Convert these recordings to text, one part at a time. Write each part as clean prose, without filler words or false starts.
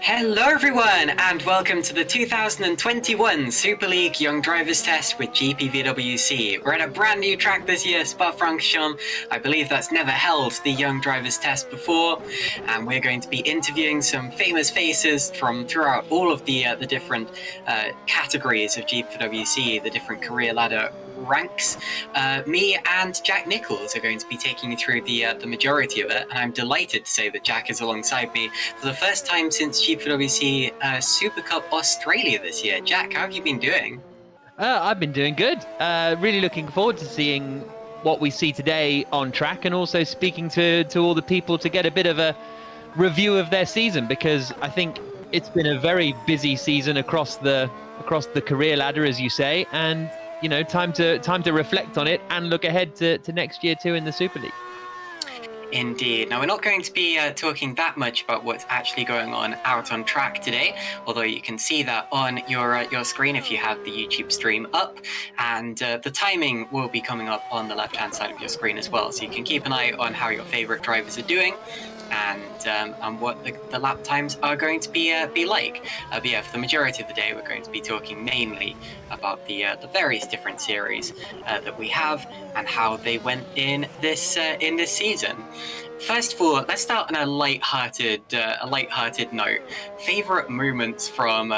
Hello everyone and welcome to the 2021 Superleague Young Drivers Test with GPVWC. We're at a brand new track this year, Spa-Francorchamps. I believe that's never held the Young Drivers Test before, and we're going to be interviewing some famous faces from throughout all of the different categories of GPVWC, the different career ladder ranks. Me and Jack Nicholls are going to be taking you through the majority of it, and I'm delighted to say that Jack is alongside me for the first time since GPVWC Super Cup Australia this year. Jack, how have you been doing? I've been doing good. Really looking forward to seeing what we see today on track, and also speaking to all the people to get a bit of a review of their season, because I think it's been a very busy season across the career ladder, as you say, and you know, time to reflect on it and look ahead to next year too in the Super League. Indeed. Now, we're not going to be talking that much about what's actually going on out on track today, although you can see that on your screen if you have the YouTube stream up, and the timing will be coming up on the left-hand side of your screen as well, so you can keep an eye on how your favorite drivers are doing and what the lap times are going to be like. But yeah, for the majority of the day, we're going to be talking mainly about the various different series that we have and how they went in this season. First of all, let's start on a light-hearted note. Favorite moments from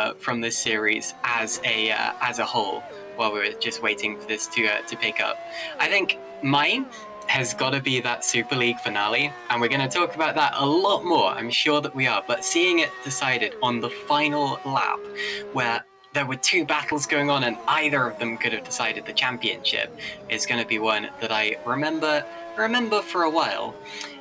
this series as a whole, while we were just waiting for this to pick up. I think mine has got to be that Super League finale, and we're going to talk about that a lot more, I'm sure that we are, but seeing it decided on the final lap, where there were two battles going on and either of them could have decided the championship, is going to be one that I remember for a while.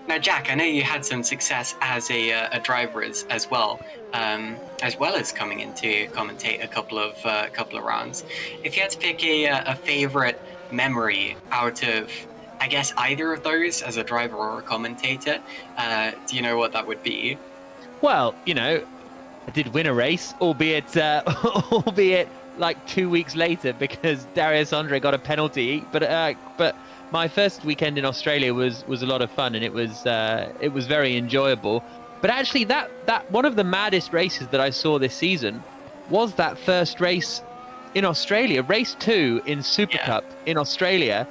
Now, Jack, I know you had some success as a driver as well as coming in to commentate a couple of rounds. If you had to pick a favorite memory out of, I guess, either of those as a driver or a commentator, do you know what that would be? Well, you know, I did win a race, albeit like 2 weeks later, because Darius Andre got a penalty. But my first weekend in Australia was a lot of fun, and it was very enjoyable. But actually, that one of the maddest races that I saw this season was that first race in Australia, race 2 in Super Cup in Australia,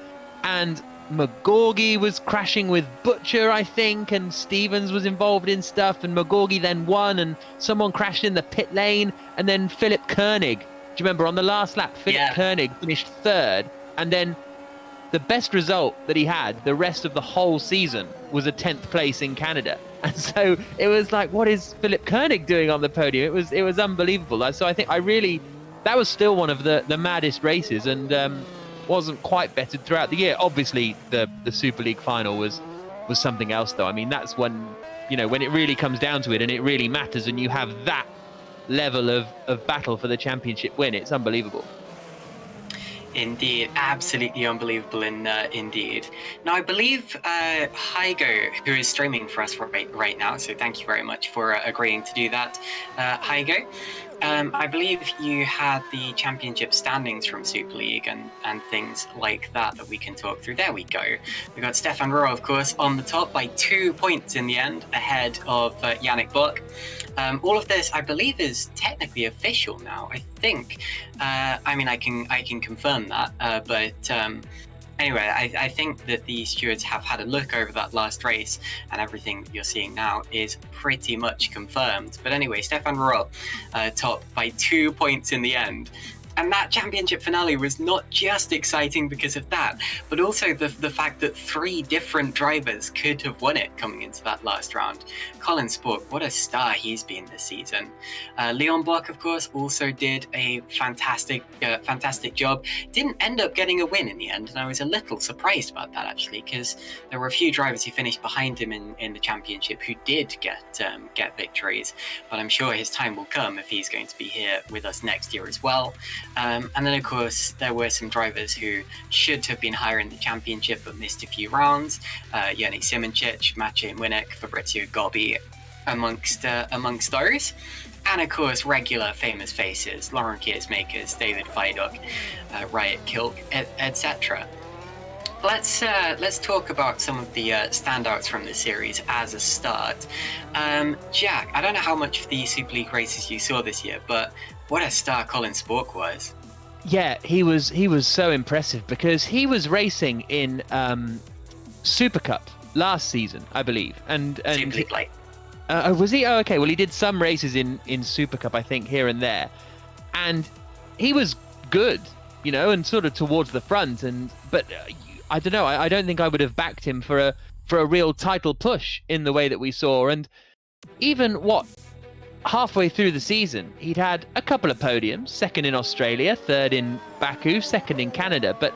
and McGorgy was crashing with Butcher, I think, and Stevens was involved in stuff, and McGorgy then won, and someone crashed in the pit lane, and then Philip Koenig, do you remember, on the last lap, Philip Koenig finished third, and then the best result that he had the rest of the whole season was a 10th place in Canada. And so it was like, what is Philip Koenig doing on the podium? It was unbelievable. So I think that was still one of the maddest races, and wasn't quite bettered throughout the year. Obviously, the Super League final was something else, though. I mean, that's when, you know, when it really comes down to it and it really matters, and you have that level of battle for the championship win. It's unbelievable. Indeed, absolutely unbelievable indeed. Now, I believe Heigo, who is streaming for us right now, so thank you very much for agreeing to do that, Heigo. I believe you had the championship standings from Super League and things like that we can talk through. There we go. We got Stefan Rowe, of course, on the top by 2 points in the end, ahead of Yannick Buck. All of this, I believe, is technically official now. I think. I mean, I can confirm that, but. Anyway, I think that the stewards have had a look over that last race, and everything that you're seeing now is pretty much confirmed. But anyway, Stefan Rowe top by 2 points in the end. And that championship finale was not just exciting because of that, but also the fact that 3 different drivers could have won it coming into that last round. Colin Spork, what a star he's been this season. Leon Block, of course, also did a fantastic job. Didn't end up getting a win in the end, and I was a little surprised about that, actually, because there were a few drivers who finished behind him in the championship who did get victories. But I'm sure his time will come if he's going to be here with us next year as well. And then, of course, there were some drivers who should have been higher in the championship but missed a few rounds. Yannick Simoncic, Maciej Winnick, Fabrizio Gobbi, amongst those. And, of course, regular famous faces, Lauren Kearsmakers, David Feiduk, Riot Kilk, etc. Let's talk about some of the standouts from this series as a start. Jack, I don't know how much of the Super League races you saw this year, but what a star Colin Spork was. Yeah, he was so impressive because he was racing in Super Cup last season, I believe, and Super League late. Was he? Oh, okay. Well, he did some races in Super Cup, I think, here and there, and he was good, and sort of towards the front. But I don't know. I don't think I would have backed him for a real title push in the way that we saw. And even halfway through the season, he'd had a couple of podiums: second in Australia, third in Baku, second in Canada. But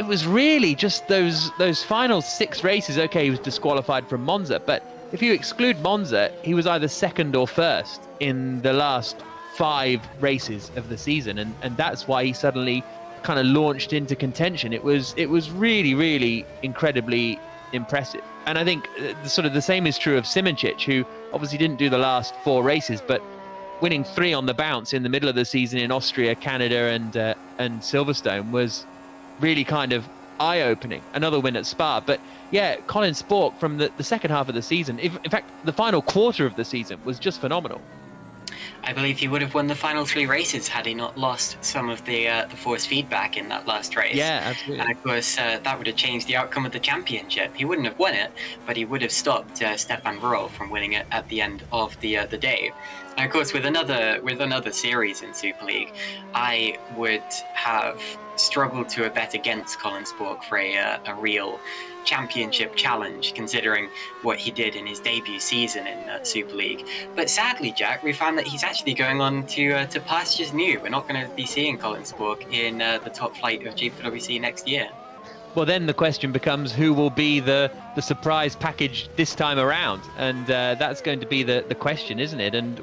it was really just those final 6 races. Okay, he was disqualified from Monza, but if you exclude Monza, he was either second or first in the last 5 races of the season, and that's why he suddenly kind of launched into contention. It was really, really incredibly impressive. And I think sort of the same is true of Simracing, who obviously didn't do the last 4 races, but winning 3 on the bounce in the middle of the season in Austria, Canada, and Silverstone was really kind of eye-opening. Another win at Spa. But yeah, Colin Spork from the second half of the season, in fact the final quarter of the season, was just phenomenal. I believe he would have won the final 3 races had he not lost some of the force feedback in that last race. Yeah, absolutely. And of course, that would have changed the outcome of the championship. He wouldn't have won it, but he would have stopped Stefan Roll from winning it at the end of the day. And of course, with another series in Super League, I would have struggled to bet against Colin Spork for a real championship challenge, considering what he did in his debut season in Super League. But sadly, Jack, we found that he's actually going on to pastures new. We're not going to be seeing Colin Spork in the top flight of GPVWC next year. Well, then the question becomes who will be the surprise package this time around, and that's going to be the question, isn't it? And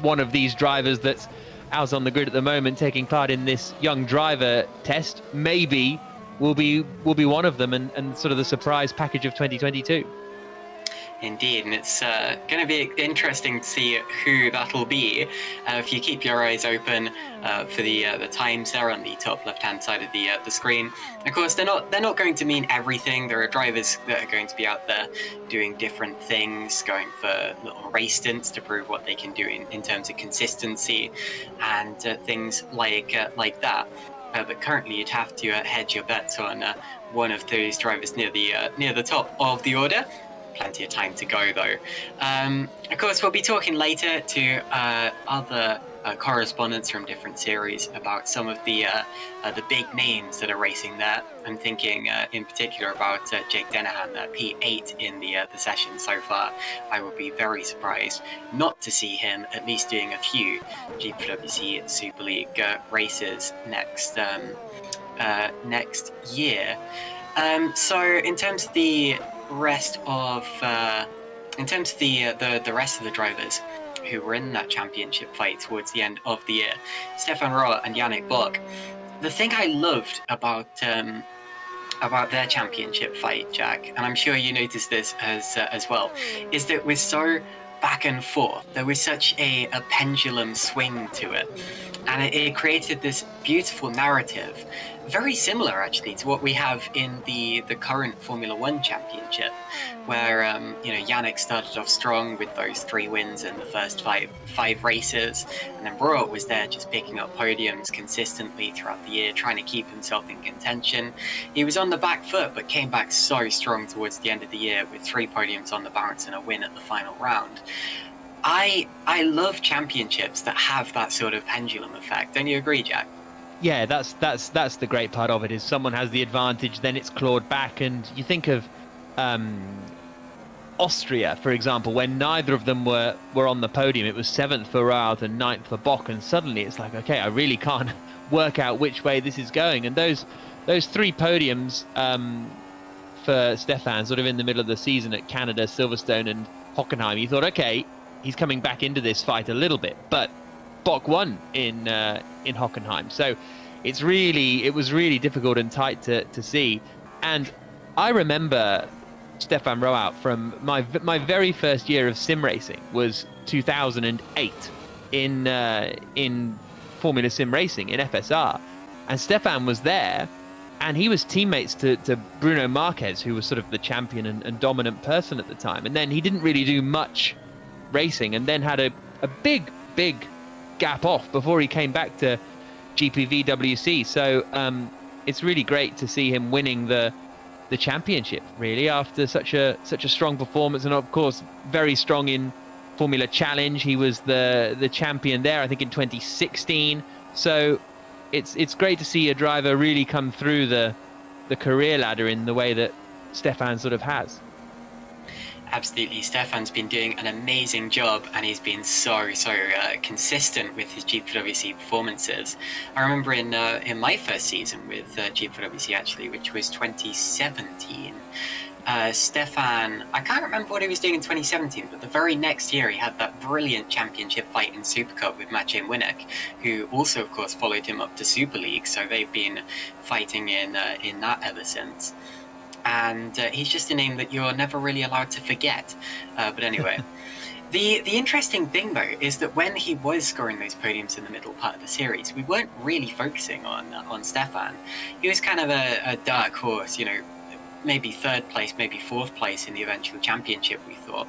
one of these drivers that's out on the grid at the moment, taking part in this young driver test, maybe will be one of them, and sort of the surprise package of 2022. Indeed, and it's going to be interesting to see who that'll be. If you keep your eyes open for the times there on the top left-hand side of the screen. Of course, they're not going to mean everything. There are drivers that are going to be out there doing different things, going for little race stints to prove what they can do in terms of consistency and things like that. But currently, you'd have to hedge your bets on one of those drivers near the top of the order. Plenty of time to go, though. Of course, we'll be talking later to other correspondents from different series about some of the big names that are racing there. I'm thinking in particular about Jake Dennehan, P8 in the session so far. I would be very surprised not to see him at least doing a few GPWC Super League races next year. So in terms of the rest of the rest of the drivers who were in that championship fight towards the end of the year, Stefan Rohr and Yannick Bock, the thing I loved about their championship fight, Jack, and I'm sure you noticed this as well, is that we're so back and forth. There was such a pendulum swing to it, and it created this beautiful narrative, very similar actually to what we have in the current Formula One championship, where Yannick started off strong with those 3 wins in the first five races, and then Rohr was there just picking up podiums consistently throughout the year, trying to keep himself in contention. He was on the back foot, but came back so strong towards the end of the year with 3 podiums on the bounce and a win at the final round. I love championships that have that sort of pendulum effect. Don't you agree, Jack? Yeah, that's the great part of it, is someone has the advantage, then it's clawed back. And you think of Austria, for example, when neither of them were on the podium. It was 7th for Rath and 9th for Bock, and suddenly it's like, okay, I really can't work out which way this is going. And those 3 podiums for Stefan, sort of in the middle of the season at Canada, Silverstone and Hockenheim, you thought, okay, he's coming back into this fight a little bit, but Bock won in Hockenheim, so it was really difficult and tight to see. And I remember Stefan Rohr from my very first year of sim racing was 2008 in Formula Sim Racing in FSR, and Stefan was there And he was teammates to Bruno Marquez, who was sort of the champion and dominant person at the time. And then he didn't really do much racing, and then had a big gap off before he came back to GPVWC. So it's really great to see him winning the championship, really, after such a strong performance, and of course very strong in Formula Challenge. He was the champion there, I think, in 2016. So it's great to see a driver really come through the career ladder in the way that Stefan sort of has. Absolutely, Stefan's been doing an amazing job, and he's been so consistent with his GPWC performances. I remember in my first season with GPWC, actually, which was 2017. Stefan, I can't remember what he was doing in 2017, but the very next year he had that brilliant championship fight in Super Cup with Maciej Winnick, who also, of course, followed him up to Superleague. So they've been fighting in that ever since. And he's just a name that you're never really allowed to forget. But anyway, the interesting thing, though, is that when he was scoring those podiums in the middle part of the series, we weren't really focusing on Stefan. He was kind of a dark horse, maybe third place, maybe fourth place in the eventual championship, we thought.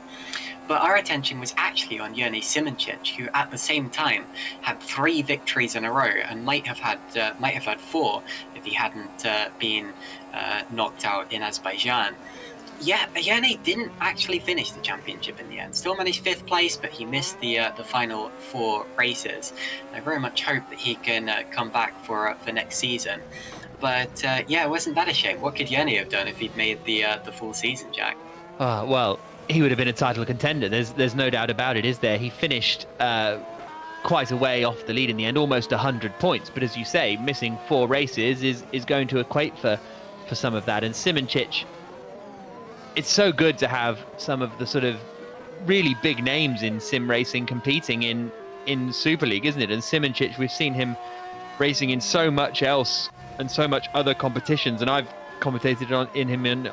But our attention was actually on Jurnej Simracing, who at the same time had 3 victories in a row, and might have had 4 if he hadn't been knocked out in Azerbaijan. Yeah, Jurnej didn't actually finish the championship in the end. Still managed 5th place, but he missed the final 4 races. I very much hope that he can come back for next season. But wasn't that a shame? What could Jurnej have done if he'd made the full season, Jack? Well, he would have been a title contender. There's no doubt about it, is there? He finished quite a way off the lead in the end, almost 100 points. But as you say, missing 4 races is going to equate for some of that. And Simracing, it's so good to have some of the sort of really big names in sim racing competing in Super League, isn't it? And Simracing, we've seen him racing in so much else and so much other competitions, and I've commentated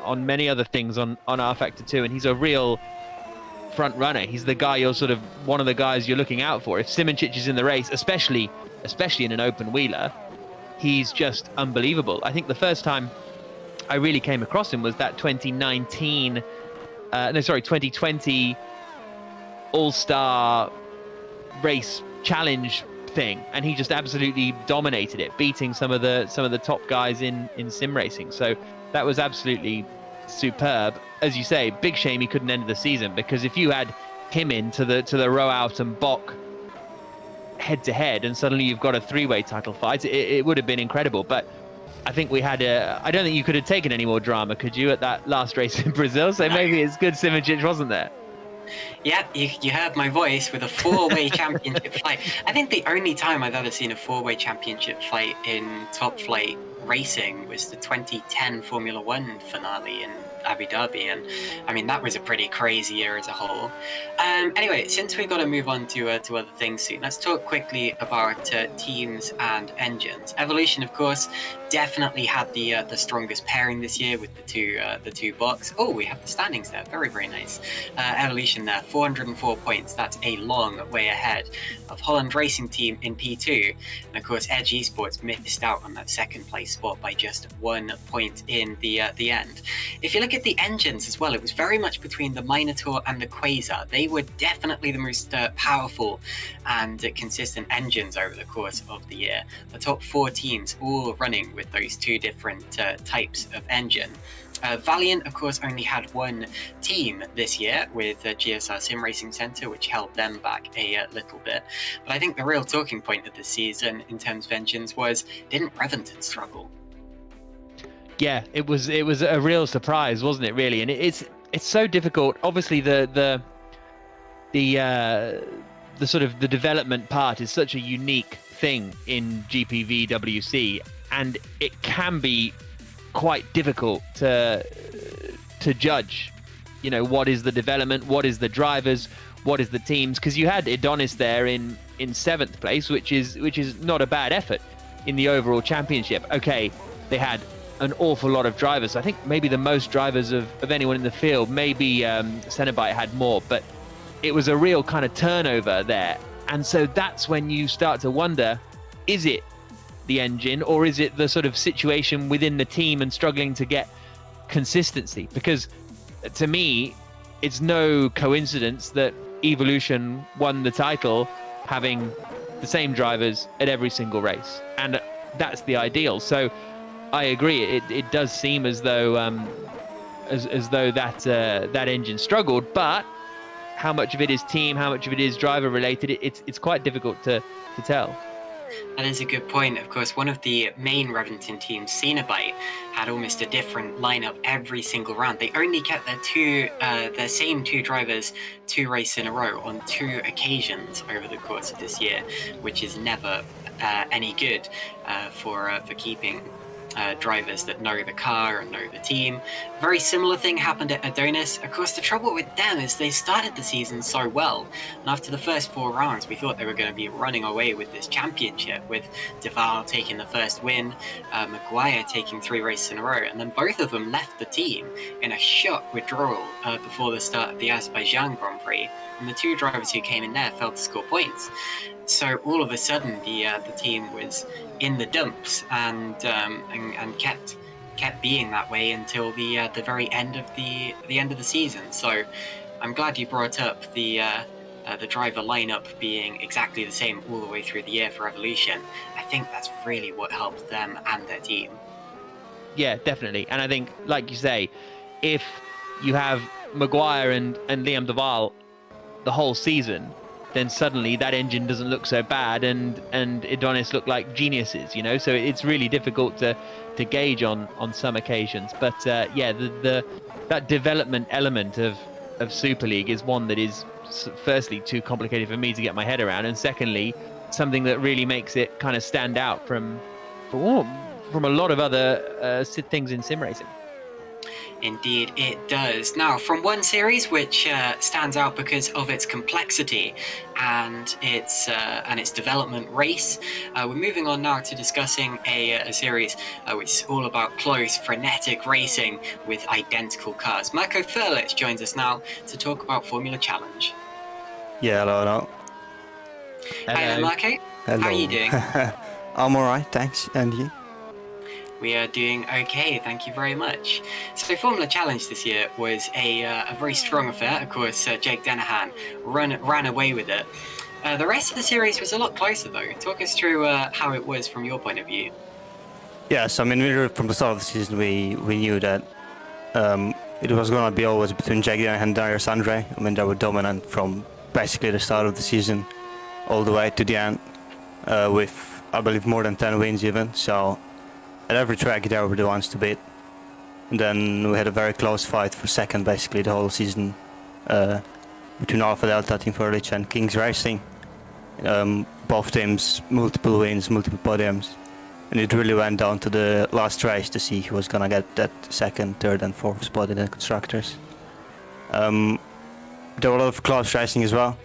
on many other things on R Factor 2, and he's a real front runner. He's the guy one of the guys you're looking out for. If Simracing is in the race, especially in an open wheeler, he's just unbelievable. I think the first time I really came across him was that 2020 All-Star race challenge thing, and he just absolutely dominated it, beating some of the top guys in sim racing. So that was absolutely superb. As you say, big shame he couldn't end the season, because if you had him into the row out and Bock head to head, and suddenly you've got a 3-way title fight, it would have been incredible. But I think I don't think you could have taken any more drama, could you, at that last race in Brazil? So maybe it's good Simracing wasn't there. Yeah, you heard my voice with a 4-way championship fight. I think the only time I've ever seen a 4-way championship fight in top flight racing was the 2010 Formula One finale in Abu Dhabi, and I mean that was a pretty crazy year as a whole. Anyway, since we've got to move on to other things soon, let's talk quickly about teams and engines. Evolution, of course, definitely had the strongest pairing this year with the two box. Oh, we have the standings there. Very, very nice. Evolution there, 404 points. That's a long way ahead of Holland Racing Team in P2. And of course, Edge Esports missed out on that second place spot by just 1 point in the end. If you look at the engines as well, it was very much between the Minotaur and the Quasar. They were definitely the most powerful and consistent engines over the course of the year. The top 4 teams all running with those 2 different types of engine. Valiant, of course, only had 1 team this year with GSR Sim Racing Centre, which held them back a little bit. But I think the real talking point of this season in terms of engines was, didn't Reventon struggle? Yeah, it was a real surprise, wasn't it? Really, and it's so difficult. Obviously, the sort of the development part is such a unique thing in GPVWC, and it can be quite difficult to judge. You know, what is the development, what is the drivers, what is the teams? Because you had Adonis there in 7th place, which is not a bad effort in the overall championship. Okay, they had an awful lot of drivers. I think maybe the most drivers of anyone in the field. Maybe Cenobite had more, but it was a real kind of turnover there. And so that's when you start to wonder, is it the engine, or is it the sort of situation within the team and struggling to get consistency? Because to me, it's no coincidence that Evolution won the title having the same drivers at every single race, and that's the ideal. So I agree, it does seem as though that engine struggled, but how much of it is team, how much of it is driver related, it's quite difficult to tell. That is a good point. Of course, one of the main Reventon teams, Cenobite, had almost a different lineup every single round. They only kept their same two drivers 2 races in a row on 2 occasions over the course of this year, which is never any good for keeping drivers that know the car and know the team. A very similar thing happened at Adonis. Of course, the trouble with them is they started the season so well, and after the first 4 rounds, we thought they were going to be running away with this championship, with Duval taking the first win, Maguire taking 3 races in a row, and then both of them left the team in a shock withdrawal before the start of the Azerbaijan Grand Prix, and the 2 drivers who came in there failed to score points. So all of a sudden, the team was in the dumps and kept being that way until the very end of the season. So I'm glad you brought up the driver lineup being exactly the same all the way through the year for Evolution. I think that's really what helped them and their team. Yeah, definitely. And I think, like you say, if you have Maguire and Liam Duval the whole season, then suddenly that engine doesn't look so bad, and Adonis look like geniuses, you know. So it's really difficult to gauge on some occasions. But yeah, that development element of Super League is one that is firstly too complicated for me to get my head around, and secondly something that really makes it kind of stand out from a lot of other things in sim racing. Indeed, it does. Now, from one series which stands out because of its complexity and its development race, we're moving on now to discussing a series which is all about close, frenetic racing with identical cars. Marco Furlitz joins us now to talk about Formula Challenge. Yeah, hello. Hi, Marco. Hello. How are you doing? I'm alright, thanks. And you? We are doing okay, thank you very much. So Formula Challenge this year was a very strong affair. Of course, Jake Dennehan ran away with it. The rest of the series was a lot closer though. Talk us through how it was from your point of view. Yes, I mean, from the start of the season, we knew that it was going to be always between Jake Dennehan and Darius Andre. I mean, they were dominant from basically the start of the season all the way to the end, with, I believe, more than 10 wins even. So at every track, they were the ones to beat. And then we had a very close fight for second, basically, the whole season, between Alpha Delta, Team Furlich, and Kings Racing. Both teams, multiple wins, multiple podiums. And it really went down to the last race to see who was going to get that second, third, and fourth spot in the constructors. There were a lot of close racing as well.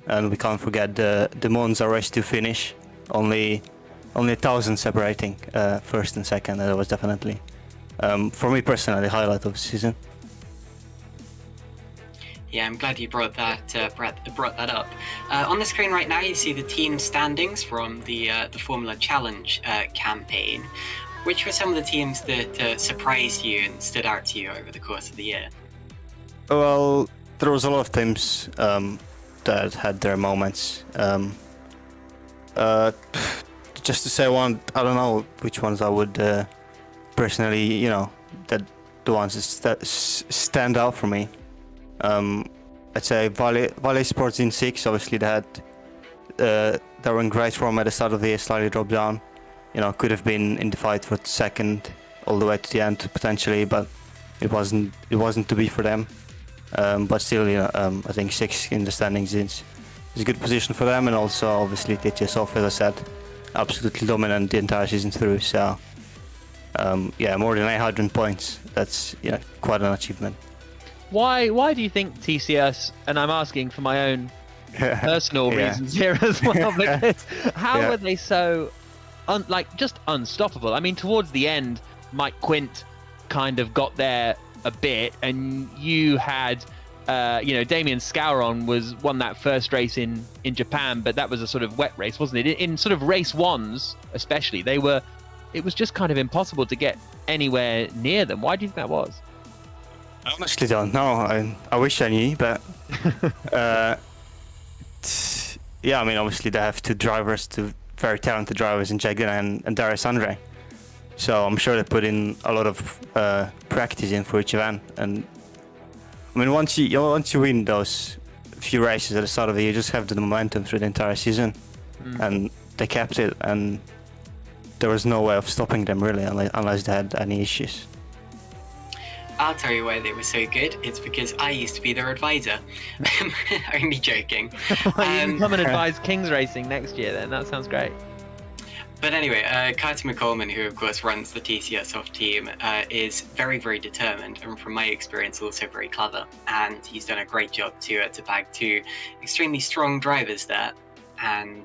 And we can't forget the Monza race to finish. Only 1,000 separating first and second. That was definitely, for me personally, the highlight of the season. Yeah, I'm glad you brought that up. On the screen right now, you see the team standings from the Formula Challenge campaign. Which were some of the teams that surprised you and stood out to you over the course of the year? Well, there was a lot of teams that had their moments. Just to say one, I don't know which ones I would personally, that the ones that stand out for me. I'd say Valley Sports in 6, obviously they were in great form at the start of the year, slightly dropped down. Could have been in the fight for second all the way to the end potentially, but it wasn't to be for them. But still, I think 6 in the standings is a good position for them, and also obviously TTSOF, as I said, absolutely dominant the entire season through. So more than 800 points. That's quite an achievement. Why do you think TCS, and I'm asking for my own personal reasons here as well, because how are they so just unstoppable? I mean, towards the end, Mike Quint kind of got there a bit, and you had Damien Scouron won that first race in Japan, but that was a sort of wet race, wasn't it? In sort of race ones, especially, it was just kind of impossible to get anywhere near them. Why do you think that was? I honestly don't know. I wish I knew, but yeah, I mean, obviously they have two very talented drivers in Jagden and Darius Andre. So I'm sure they put in a lot of practice in for each event. And I mean, once you win those few races at the start of the year, you just have the momentum through the entire season. And they kept it, and there was no way of stopping them really, unless they had any issues. I'll tell you why they were so good. It's because I used to be their advisor. Only joking. You can come and advise Kings Racing next year then. That sounds great. But anyway, Carter McColeman, who of course runs the TCS Soft team, is very, very determined, and from my experience, also very clever. And he's done a great job to bag two extremely strong drivers there. And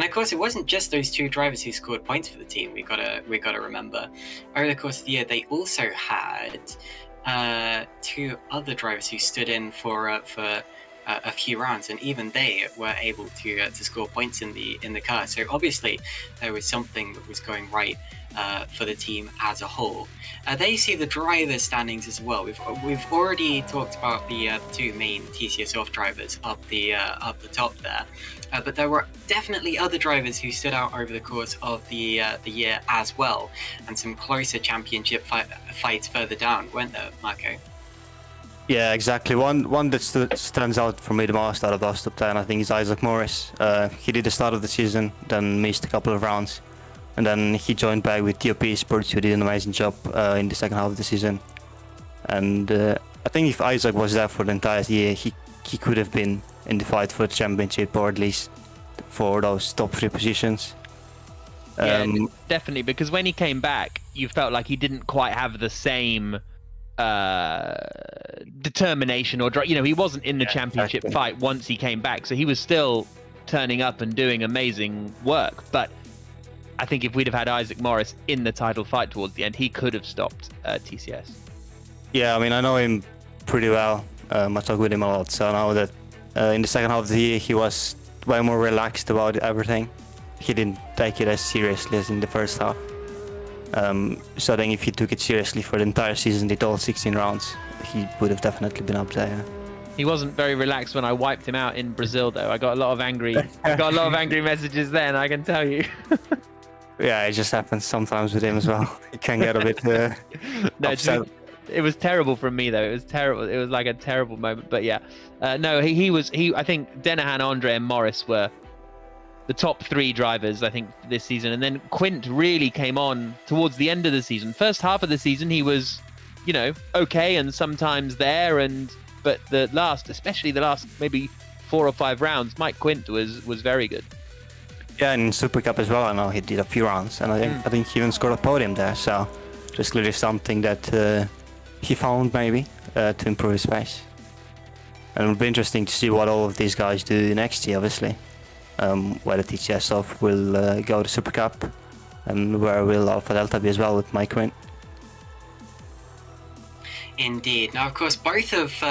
of course, it wasn't just those two drivers who scored points for the team. We gotta remember, over the course of the year, they also had two other drivers who stood in for a few rounds, and even they were able to score points in the car. So obviously, there was something that was going right for the team as a whole. There you see the driver standings as well. We've already talked about the two main TCS Off drivers up the top there, but there were definitely other drivers who stood out over the course of the year as well, and some closer championship fights further down, weren't there, Marco? Yeah, exactly. One that stands out for me the most out of those top 10, I think, is Isaac Morris. He did the start of the season, then missed a couple of rounds, and then he joined back with TOP Sports, who did an amazing job in the second half of the season. And I think if Isaac was there for the entire year, he could have been in the fight for the championship, or at least for those top 3 positions. Yeah, definitely, because when he came back, you felt like he didn't quite have the same determination or he wasn't in the championship fight once he came back, so he was still turning up and doing amazing work. But I think if we'd have had Isaac Morris in the title fight towards the end, he could have stopped TCS. Yeah, I mean, I know him pretty well. I talk with him a lot, so I know that in the second half of the year he was way more relaxed about everything. He didn't take it as seriously as in the first half. So I think if he took it seriously for the entire season, did all 16 rounds, he would have definitely been up there. Yeah. He wasn't very relaxed when I wiped him out in Brazil, though. I got a lot of angry messages then, I can tell you. Yeah, it just happens sometimes with him as well. He can get a bit upset. It was terrible from me, though. It was terrible. It was like a terrible moment. But yeah, no, he was. I think Denahan, Andre, and Morris were the top 3 drivers, I think, this season. And then Quint really came on towards the end of the season. First half of the season, he was, okay and sometimes there. But especially the last maybe 4 or 5 rounds, Mike Quint was very good. Yeah, and in Super Cup as well, I know he did a few rounds, and I think he even scored a podium there. So just clearly something that he found maybe to improve his pace. And it'll be interesting to see what all of these guys do next year, obviously. Where the TCS off will go to Super Cup, and where will Alpha Delta be as well with Mike Quinn. Indeed. Now, of course, both of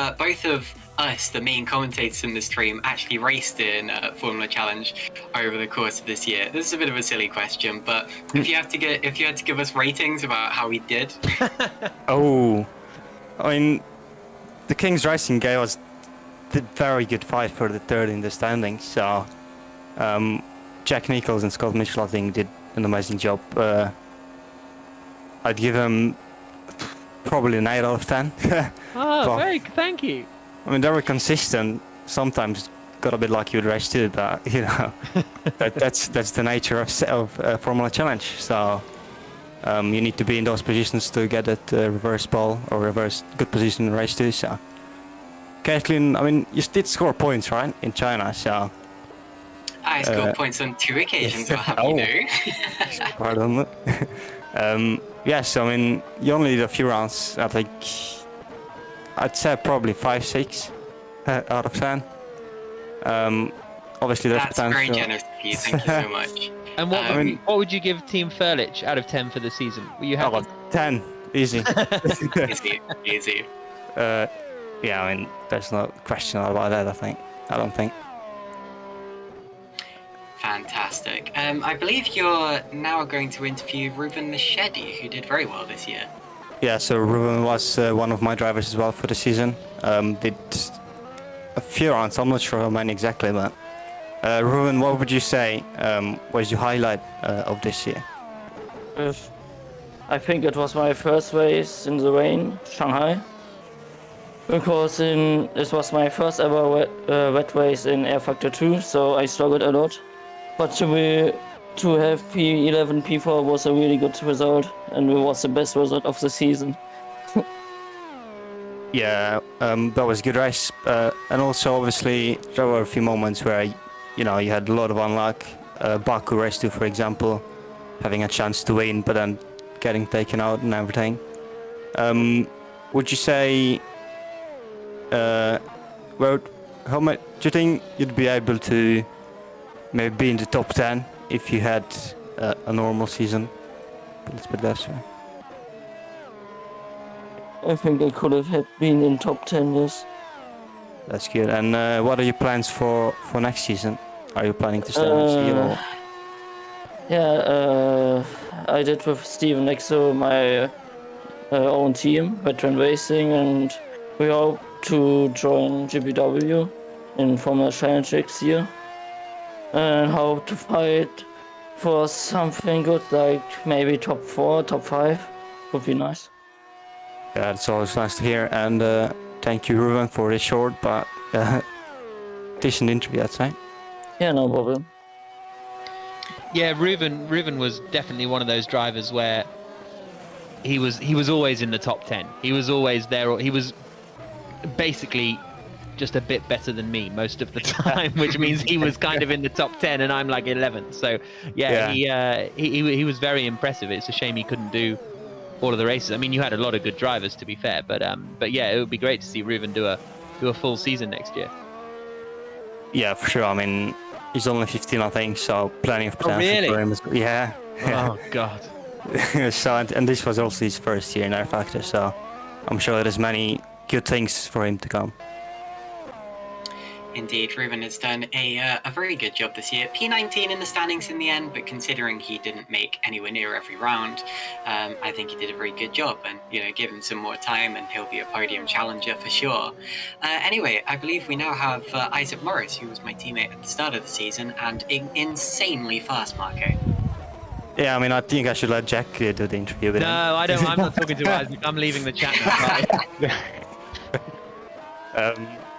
us, the main commentators in the stream, actually raced in Formula Challenge over the course of this year. This is a bit of a silly question, but if you had to give us ratings about how we did. Oh, I mean, the Kings Racing gave us the very good fight for the third in the standings. So Jack Nicholls and Scott Mitchell, I think, did an amazing job. I'd give them probably an 8 out of 10. Thank you. I mean, they were consistent. Sometimes got a bit lucky with race 2, but that's the nature of Formula Challenge. So you need to be in those positions to get that reverse ball or reverse good position in race 2. So Caitlin, I mean, you did score points, right, in China? So I scored points on 2 occasions. I'll have you know. Pardon. Yes, I mean, you only did a few rounds. I think I'd say probably 5-6 out of 10. Obviously, that's very generous of you. Thank you so much. And what would you give Team Furlich out of 10 for the season? Were you happy? 10, easy. Easy. Yeah, I mean, there's no question about that, I don't think. Fantastic. I believe you're now going to interview Ruben Machete, who did very well this year. Yeah, so Ruben was one of my drivers as well for the season. Did a few rounds, I'm not sure how many exactly, but Ruben, what would you say was your highlight of this year? I think it was my first race in the rain, Shanghai, because it was my first ever wet race in Air Factor 2, so I struggled a lot. But to have P11, P4 was a really good result, and it was the best result of the season. Yeah, that was a good race, and also obviously there were a few moments where you had a lot of unluck. Baku race 2, for example, having a chance to win, but then getting taken out and everything. Would you say, well, how much do you think you'd be able to maybe be in the top 10 if you had a normal season? Let's put that way. I think I could have been in top 10, yes. That's good. And what are your plans for next season? Are you planning to stay next year? Or? Yeah, I did with Steven Nexo my own team, Veteran Racing, and we hope to join GPW in Formula Challenge next year. And hope to fight for something good, like maybe top 4, top 5 would be nice. Yeah, it's always nice to hear. And thank you, Ruben, for this short but decent interview, I'd say. Yeah, no problem. Yeah, Ruben was definitely one of those drivers where he was always in the top 10. He was always there, or he was basically just a bit better than me most of the time, which means he was kind of in the top 10 and I'm like 11th. So yeah. He was very impressive. It's a shame he couldn't do all of the races. I mean, you had a lot of good drivers, to be fair, but yeah, it would be great to see Ruben do a full season next year. Yeah, for sure. I mean, he's only 15, I think, so plenty of potential really? for him. Yeah. Oh God. So and this was also his first year in Air Factor, so I'm sure there's many good things for him to come. Indeed, Ruben has done a very good job this year. P19 in the standings in the end, but considering he didn't make anywhere near every round, I think he did a very good job. And give him some more time, and he'll be a podium challenger for sure. Anyway, I believe we now have Isaac Morris, who was my teammate at the start of the season and insanely fast, Marco. Yeah, I mean, I think I should let Jack do the interview with him. No, I don't. I'm not talking to Isaac. I'm leaving the chat now.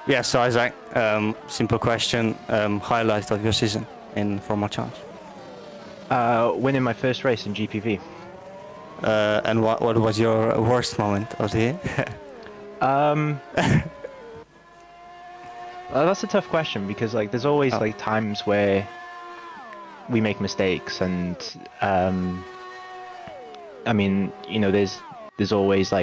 Yeah, so Isaac, simple question. Highlight of your season in Francorchamps? Winning my first race in GPV. And what was your worst moment of the year? That's a tough question because there's always times where we make mistakes, and I mean, there's always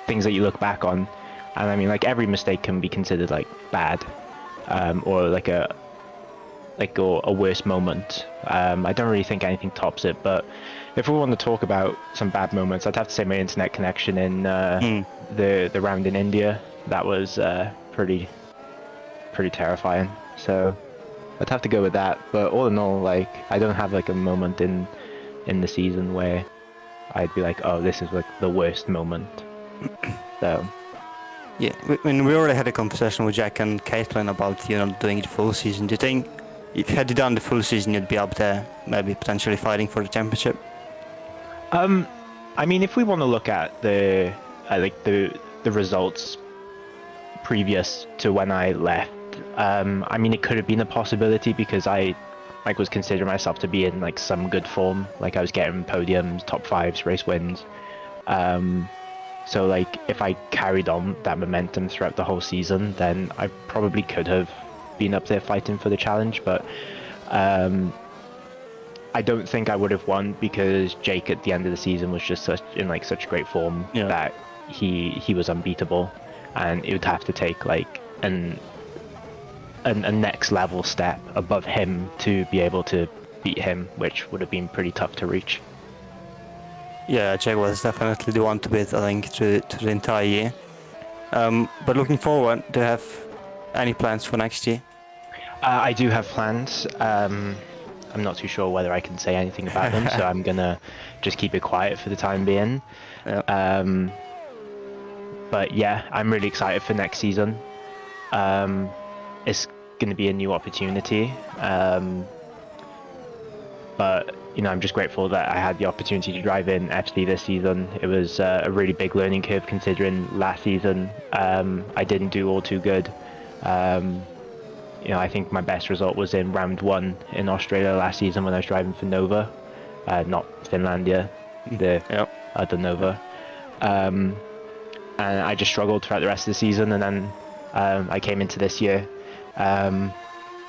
things that you look back on. And I mean, every mistake can be considered bad, or a worse moment. I don't really think anything tops it. But if we want to talk about some bad moments, I'd have to say my internet connection in the round in India. That was pretty terrifying. So I'd have to go with that. But all in all, I don't have a moment in the season where I'd be oh, this is the worst moment. So. Yeah, I mean, we already had a conversation with Jack and Caitlin about doing the full season. Do you think if you had done the full season, you'd be up there, maybe potentially fighting for the championship? I mean, if we want to look at the results previous to when I left, I mean, it could have been a possibility because I was considering myself to be in some good form. I was getting podiums, top 5s, race wins. So if I carried on that momentum throughout the whole season, then I probably could have been up there fighting for the challenge. But I don't think I would have won because Jake at the end of the season was just in such great form that he was unbeatable, and it would have to take a next level step above him to be able to beat him, which would have been pretty tough to reach. Yeah, Jake was definitely the one to beat, I think, through the entire year. But looking forward, do you have any plans for next year? I do have plans. I'm not too sure whether I can say anything about them, so I'm gonna just keep it quiet for the time being. Yeah. But yeah, I'm really excited for next season. It's going to be a new opportunity. But I'm just grateful that I had the opportunity to drive in FC this season. It was a really big learning curve considering last season I didn't do all too good. I think my best result was in round 1 in Australia last season when I was driving for Nova, not Finlandia, the other Nova. And I just struggled throughout the rest of the season, and then I came into this year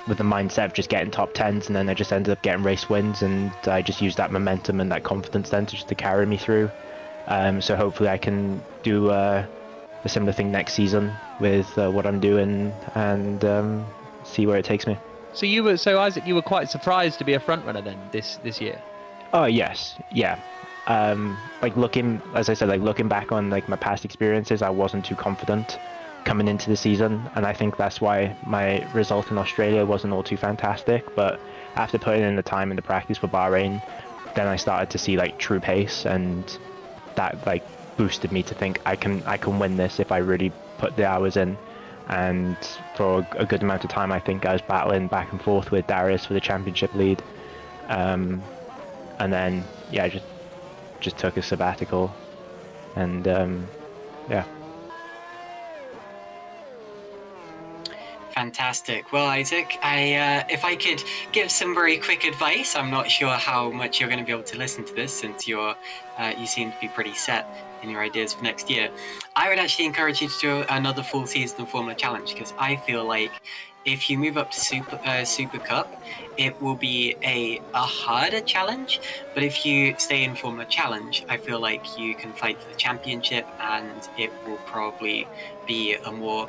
with the mindset of just getting top 10s, and then I just ended up getting race wins, and I just used that momentum and that confidence then to carry me through. So hopefully I can do a similar thing next season with what I'm doing, and see where it takes me. So Isaac, you were quite surprised to be a front runner then this year. Oh yes, yeah. Looking back on my past experiences, I wasn't too confident coming into the season, and I think that's why my result in Australia wasn't all too fantastic. But after putting in the time in the practice for Bahrain, then I started to see true pace, and that boosted me to think I can win this if I really put the hours in. And for a good amount of time, I think I was battling back and forth with Darius for the championship lead, and then I just took a sabbatical, and yeah. Fantastic. Well, Isaac, if I could give some very quick advice, I'm not sure how much you're going to be able to listen to this since you seem to be pretty set in your ideas for next year. I would actually encourage you to do another full season of Formula Challenge, because I feel like if you move up to Super Cup, it will be a harder challenge. But if you stay in Formula Challenge, I feel like you can fight for the championship, and it will probably be a more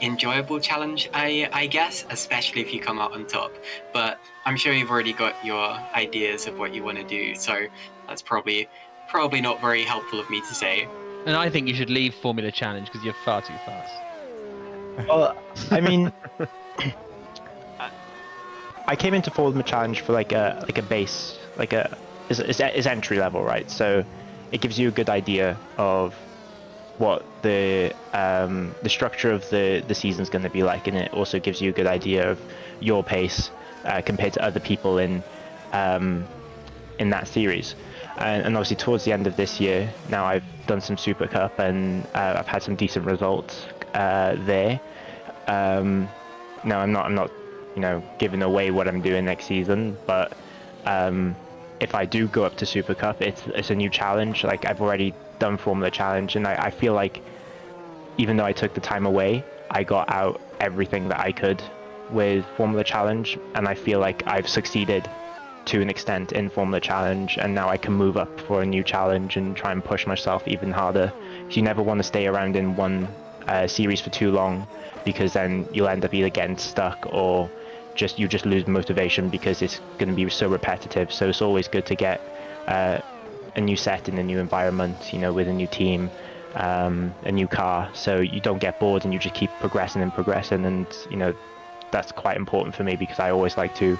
enjoyable challenge, I guess, especially if you come out on top. But I'm sure you've already got your ideas of what you want to do, so that's probably not very helpful of me to say. And I think you should leave Formula Challenge because you're far too fast. Well, I mean, I came into Formula Challenge for a base, is entry level, right? So it gives you a good idea of what the structure of the season's going to be like, and it also gives you a good idea of your pace compared to other people in that series. And obviously towards the end of this year, now I've done some Super Cup, and I've had some decent results there. Now I'm not giving away what I'm doing next season, but if I do go up to Super Cup, it's a new challenge. I've already done Formula Challenge, and I feel like even though I took the time away, I got out everything that I could with Formula Challenge, and I feel like I've succeeded to an extent in Formula Challenge, and now I can move up for a new challenge and try and push myself even harder. You never want to stay around in one series for too long, because then you'll end up either getting stuck or you just lose motivation because it's going to be so repetitive. So it's always good to get a new set in a new environment, with a new team, a new car, so you don't get bored and you just keep progressing. And that's quite important for me, because I always like to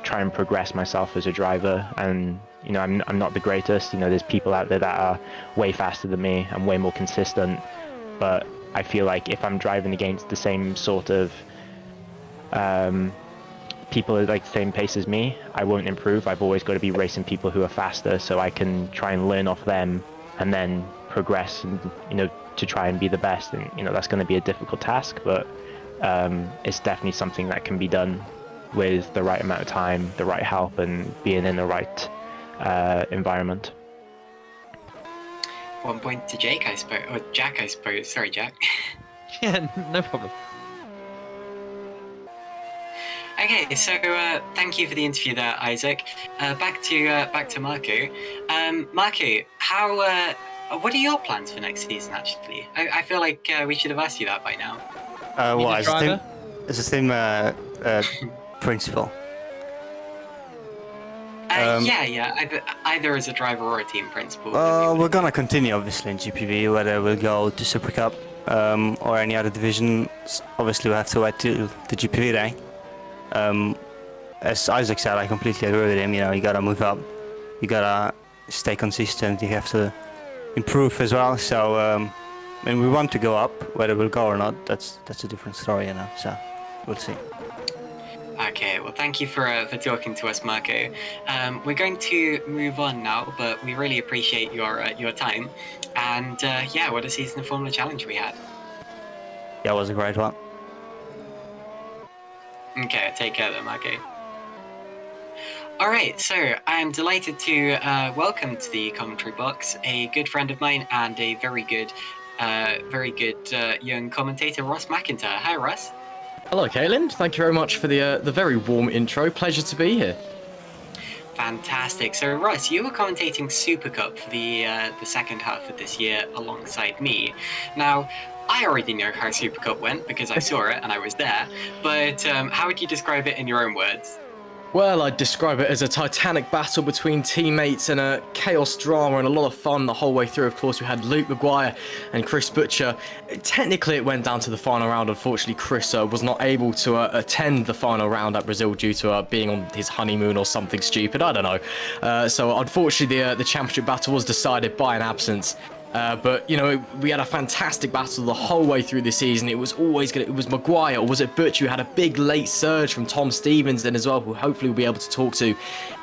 try and progress myself as a driver. And I'm not the greatest. There's people out there that are way faster than me and way more consistent, but I feel like if I'm driving against the same sort of people at the same pace as me, I won't improve. I've always got to be racing people who are faster, so I can try and learn off them and then progress, and to try and be the best. And that's going to be a difficult task, but it's definitely something that can be done with the right amount of time, the right help, and being in the right environment. 1 point to Jake, I suppose, or Jack, I suppose. Sorry, Jack. Yeah, no problem. Okay, so thank you for the interview there, Isaac. Back to Marco. Marco, what are your plans for next season? Actually, I feel like we should have asked you that by now. Well, it's the same principle. Either as a driver or a team principal. We're gonna continue obviously in GPV, whether we'll go to Super Cup or any other division. Obviously, we have to wait till the GPV day. As Isaac said, I completely agree with him. You know, you gotta move up, you gotta stay consistent, you have to improve as well. So, I mean, we want to go up. Whether we'll go or not, that's a different story, you know. So, we'll see. Okay, well, thank you for talking to us, Marco. We're going to move on now, but we really appreciate your time. And what a season of Formula Challenge we had. Yeah, it was a great one. Okay, take care then, Marco. All right, so I am delighted to welcome to the commentary box a good friend of mine and a very good young commentator, Ross McIntyre. Hi, Ross. Hello, Caitlin. Thank you very much for the very warm intro. Pleasure to be here. Fantastic. So, Ross, you were commentating Super Cup for the second half of this year alongside me. Now, I already know how Super Cup went because I saw it and I was there. But how would you describe it in your own words? Well, I'd describe it as a titanic battle between teammates and a chaos drama and a lot of fun the whole way through. Of course, we had Luke Maguire and Chris Butcher. Technically, it went down to the final round. Unfortunately, Chris was not able to attend the final round at Brazil due to being on his honeymoon or something stupid. I don't know. So, unfortunately, the championship battle was decided by an absence. But, you know, we had a fantastic battle the whole way through the season. It was always it was Maguire, or was it Butcher, who had a big late surge from Tom Stevens then as well, who hopefully we'll be able to talk to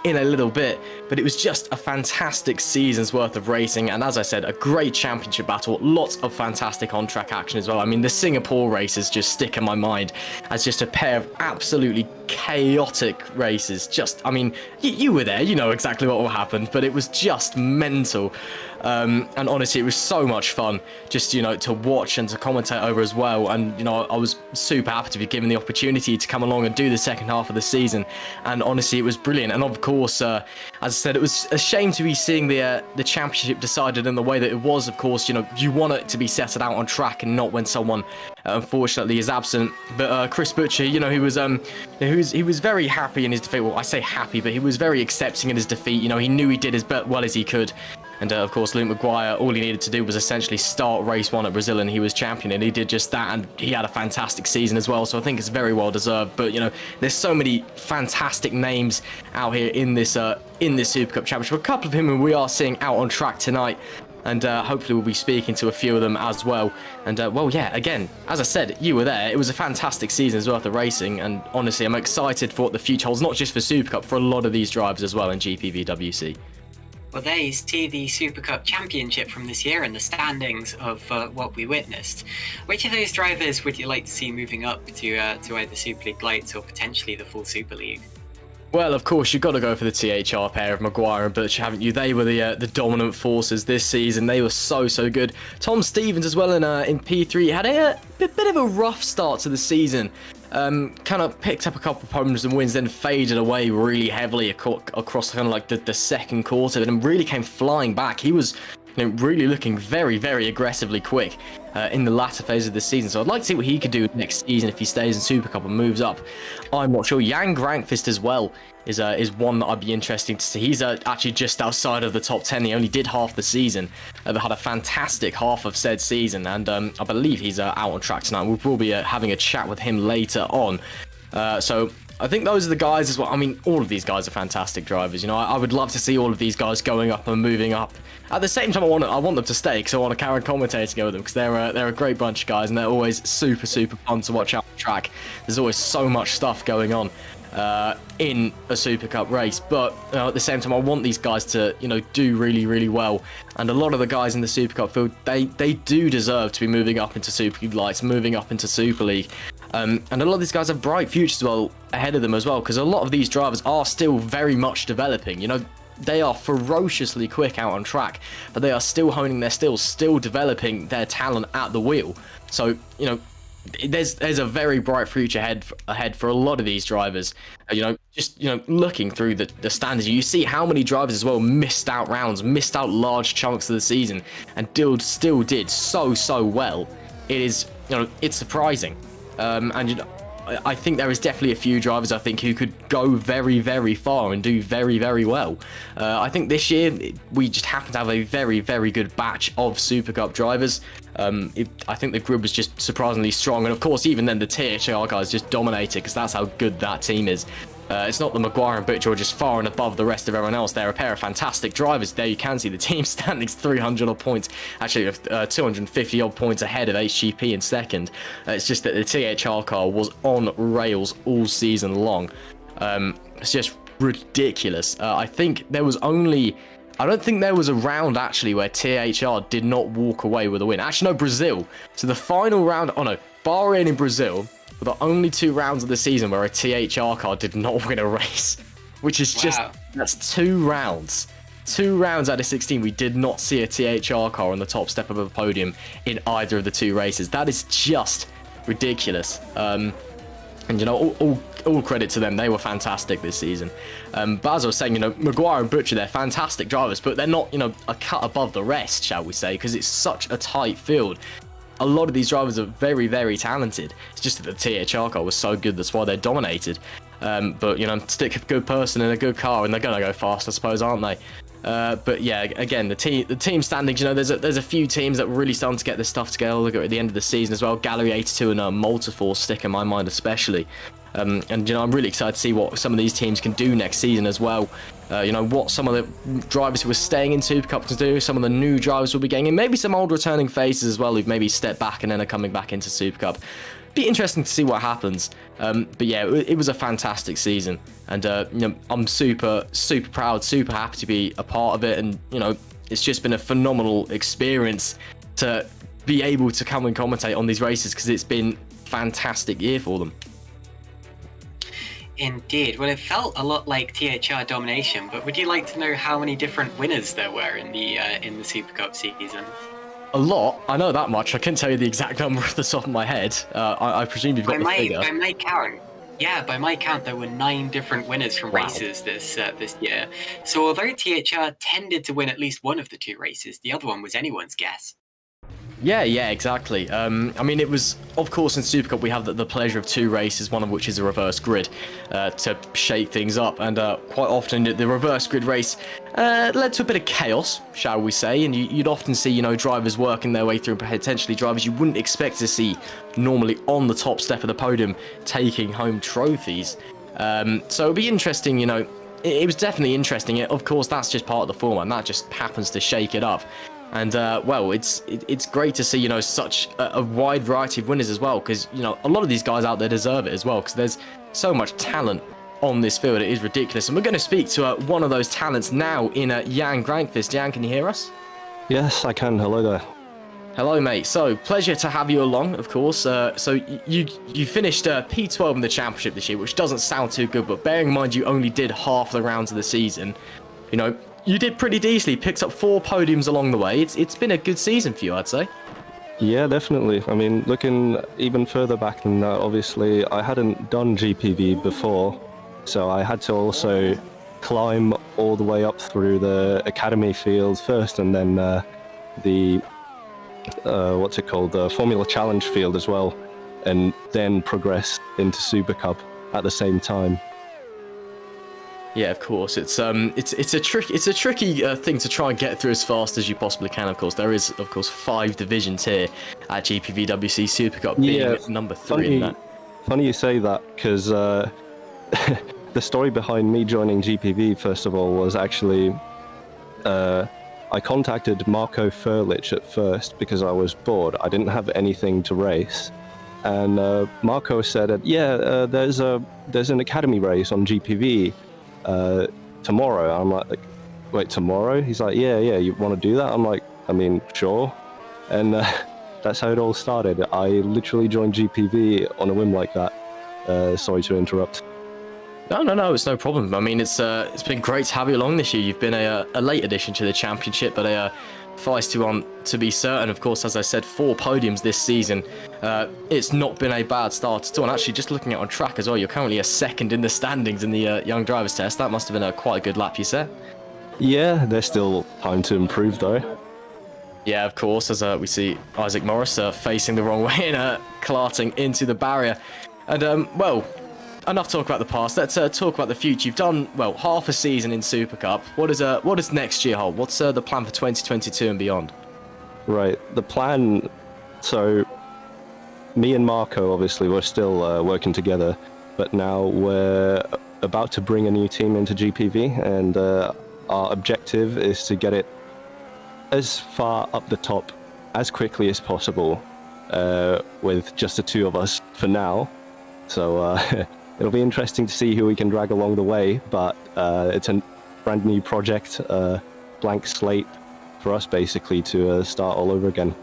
in a little bit. But it was just a fantastic season's worth of racing. And as I said, a great championship battle. Lots of fantastic on-track action as well. I mean, the Singapore races just stick in my mind as just a pair of absolutely chaotic races. Just, I mean, you were there, you know exactly what will happen, but it was just mental. And honestly, it was so much fun just, you know, to watch and to commentate over as well. And, you know, I was super happy to be given the opportunity to come along and do the second half of the season. And honestly, it was brilliant. And of course, as I said, it was a shame to be seeing the championship decided in the way that it was. Of course, you know, you want it to be settled out on track and not when someone unfortunately is absent. But Chris Butcher, you know, he was very happy in his defeat. Well, I say happy, but he was very accepting in his defeat. You know, he knew he did as well as he could. And of course, Luke Maguire, all he needed to do was essentially start race one at Brazil and he was champion, and he did just that, and he had a fantastic season as well, so I think it's very well deserved. But, you know, there's so many fantastic names out here in this Super Cup Championship. A couple of them we are seeing out on track tonight, and hopefully we'll be speaking to a few of them as well. And, well, yeah, again, as I said, you were there. It was a fantastic season's worth of racing, and honestly, I'm excited for what the future holds, not just for Super Cup, for a lot of these drivers as well in GPVWC. Well, there you see the Super Cup Championship from this year and the standings of what we witnessed. Which of those drivers would you like to see moving up to either Super League Lights or potentially the full Super League? Well, of course, you've got to go for the THR pair of Maguire and Butcher, haven't you? They were the dominant forces this season. They were so good. Tom Stevens as well in P3 had a bit of a rough start to the season. Kind of picked up a couple of podiums and wins, then faded away really heavily across kind of like the second quarter, and really came flying back. He was, you know, really looking very aggressively quick in the latter phase of the season. So I'd like to see what he could do next season if he stays in Super Cup and moves up. I'm not sure. Jan Grankvist as well is one that I'd be interesting to see. He's actually just outside of the top 10. He only did half the season, but had a fantastic half of said season, and I believe he's out on track tonight. We'll be having a chat with him later on. So I think those are the guys as well. I mean, all of these guys are fantastic drivers. You know, I would love to see all of these guys going up and moving up. At the same time, I want them to stay because I want to carry on commentating with them, because they're a great bunch of guys and they're always super fun to watch out on track. There's always so much stuff going on in a Super Cup race, but at the same time, I want these guys to, you know, do really well. And a lot of the guys in the Super Cup field, they do deserve to be moving up into Super League Lights, moving up into Super League. And a lot of these guys have bright futures well ahead of them as well, because a lot of these drivers are still very much developing. You know, they are ferociously quick out on track, but they are still honing their skills, still developing their talent at the wheel. So, you know, there's a very bright future ahead for a lot of these drivers. You know, just, you know, looking through the standards, you see how many drivers as well missed out rounds, missed out large chunks of the season, and still did so well. It is, you know, it's surprising. And you know, I think there is definitely a few drivers I think who could go very, very far and do very, very well. I think this year we just happen to have a very, very good batch of Super Cup drivers. I think the grid was just surprisingly strong, and of course even then the THR guys just dominated because that's how good that team is. It's not the Maguire and Butcher are just far and above the rest of everyone else. They're a pair of fantastic drivers. There you can see the team standings 300 odd points, actually 250 odd points ahead of HGP in second. It's just that the THR car was on rails all season long. It's just ridiculous. I think there was only... I don't think there was a round actually where THR did not walk away with a win. Actually, no, Brazil. So the final round... Oh no, Bahrain and Brazil were the only 2 rounds of the season where a THR car did not win a race, which is just, that's 2 rounds. 2 rounds out of 16, we did not see a THR car on the top step of the podium in either of the 2 races. That is just ridiculous. And you know, all credit to them. They were fantastic this season. But as I was saying, you know, Maguire and Butcher, they're fantastic drivers, but they're not, you know, a cut above the rest, shall we say, because it's such a tight field. A lot of these drivers are very, very talented. It's just that the THR car was so good, that's why they dominated. But, you know, stick a good person in a good car and they're going to go fast, I suppose, aren't they? But yeah, again, the team standings, you know, there's a few teams that were really starting to get this stuff together. Look at the end of the season as well. Gallery 82 and Multiforce stick in my mind especially. And, you know, I'm really excited to see what some of these teams can do next season as well. You know, what some of the drivers who are staying in Super Cup can do, some of the new drivers will be getting, and maybe some old returning faces as well who've maybe stepped back and then are coming back into Super Cup. Be interesting to see what happens. But yeah, it was a fantastic season, and you know, I'm super proud, super happy to be a part of it, and you know, it's just been a phenomenal experience to be able to come and commentate on these races because it's been a fantastic year for them. Indeed. Well, it felt a lot like THR domination, but would you like to know how many different winners there were in the Super Cup season? A lot. I know that much. I couldn't tell you the exact number off the top of my head. I presume you've got the figure. By my count, there were 9 different winners from races this year. So although THR tended to win at least one of the 2 races, the other one was anyone's guess. Yeah, exactly. I mean, it was, of course, in Super Cup we have the pleasure of 2 races, one of which is a reverse grid, to shake things up, and quite often the reverse grid race led to a bit of chaos, shall we say, and you'd often see, you know, drivers working their way through, potentially drivers you wouldn't expect to see normally on the top step of the podium taking home trophies. So it'd be interesting, you know, it was definitely interesting. Of course, that's just part of the format, and that just happens to shake it up. And, well, it's great to see, you know, such a wide variety of winners as well, because, you know, a lot of these guys out there deserve it as well, because there's so much talent on this field. It is ridiculous. And we're going to speak to one of those talents now in Jan Grankvist. Jan, can you hear us? Yes, I can. Hello there. Hello, mate. So, pleasure to have you along, of course. So, you finished P12 in the championship this year, which doesn't sound too good, but bearing in mind you only did half the rounds of the season, you know, you did pretty decently, picked up 4 podiums along the way. It's been a good season for you, I'd say. Yeah, definitely. I mean, looking even further back than that, obviously, I hadn't done GPV before, so I had to also climb all the way up through the academy field first, and then the Formula Challenge field as well, and then progress into Super Cup at the same time. Yeah, of course. It's a tricky thing to try and get through as fast as you possibly can. Of course, there is 5 divisions here at GPVWC Super Cup, being number 3 in that. Funny you say that, because the story behind me joining GPV, first of all, was actually I contacted Marco Furlich at first because I was bored. I didn't have anything to race, and Marco said, there's an academy race on GPV tomorrow. I'm like, wait, tomorrow? He's like, yeah, you want to do that? I'm like, I mean, sure. And that's how it all started. I literally joined GPV on a whim like that. Sorry to interrupt. No, it's no problem. I mean, it's been great to have you along this year. You've been a late addition to the championship, but a feist to be certain. Of course, as I said, 4 podiums this season. It's not been a bad start at all. And actually, just looking at on track as well, you're currently a 2nd in the standings in the Young Drivers Test. That must have been a quite a good lap you set. Yeah, there's still time to improve though. Yeah, of course, as we see Isaac Morris facing the wrong way and clarting into the barrier. And well, enough talk about the past. Let's talk about the future. You've done well half a season in Super Cup. What does next year hold? What's the plan for 2022 and beyond? Right, the plan. So, me and Marco, obviously, we're still working together, but now we're about to bring a new team into GPV, and our objective is to get it as far up the top as quickly as possible, with just the two of us for now. So it'll be interesting to see who we can drag along the way, but it's a brand new project, blank slate for us basically to start all over again.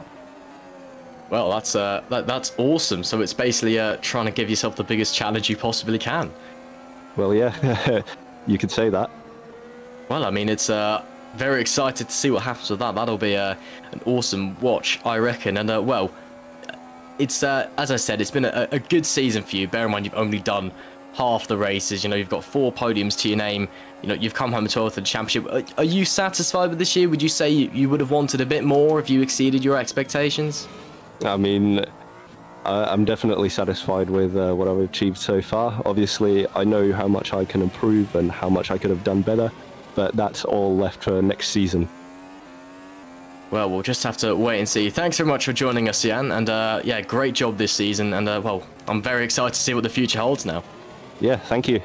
Well, that's awesome. So it's basically trying to give yourself the biggest challenge you possibly can. Well, yeah, you could say that. Well, I mean, it's very excited to see what happens with that. That'll be an awesome watch, I reckon. And well, it's as I said, it's been a good season for you. Bear in mind, you've only done half the races. You know, you've got 4 podiums to your name. You know, you've come home 12th at the championship. Are you satisfied with this year? Would you say you would have wanted a bit more if you exceeded your expectations? I mean, I'm definitely satisfied with what I've achieved so far. Obviously, I know how much I can improve and how much I could have done better, but that's all left for next season. Well, we'll just have to wait and see. Thanks very much for joining us, Jan, and yeah, great job this season, and well, I'm very excited to see what the future holds now. Yeah, thank you.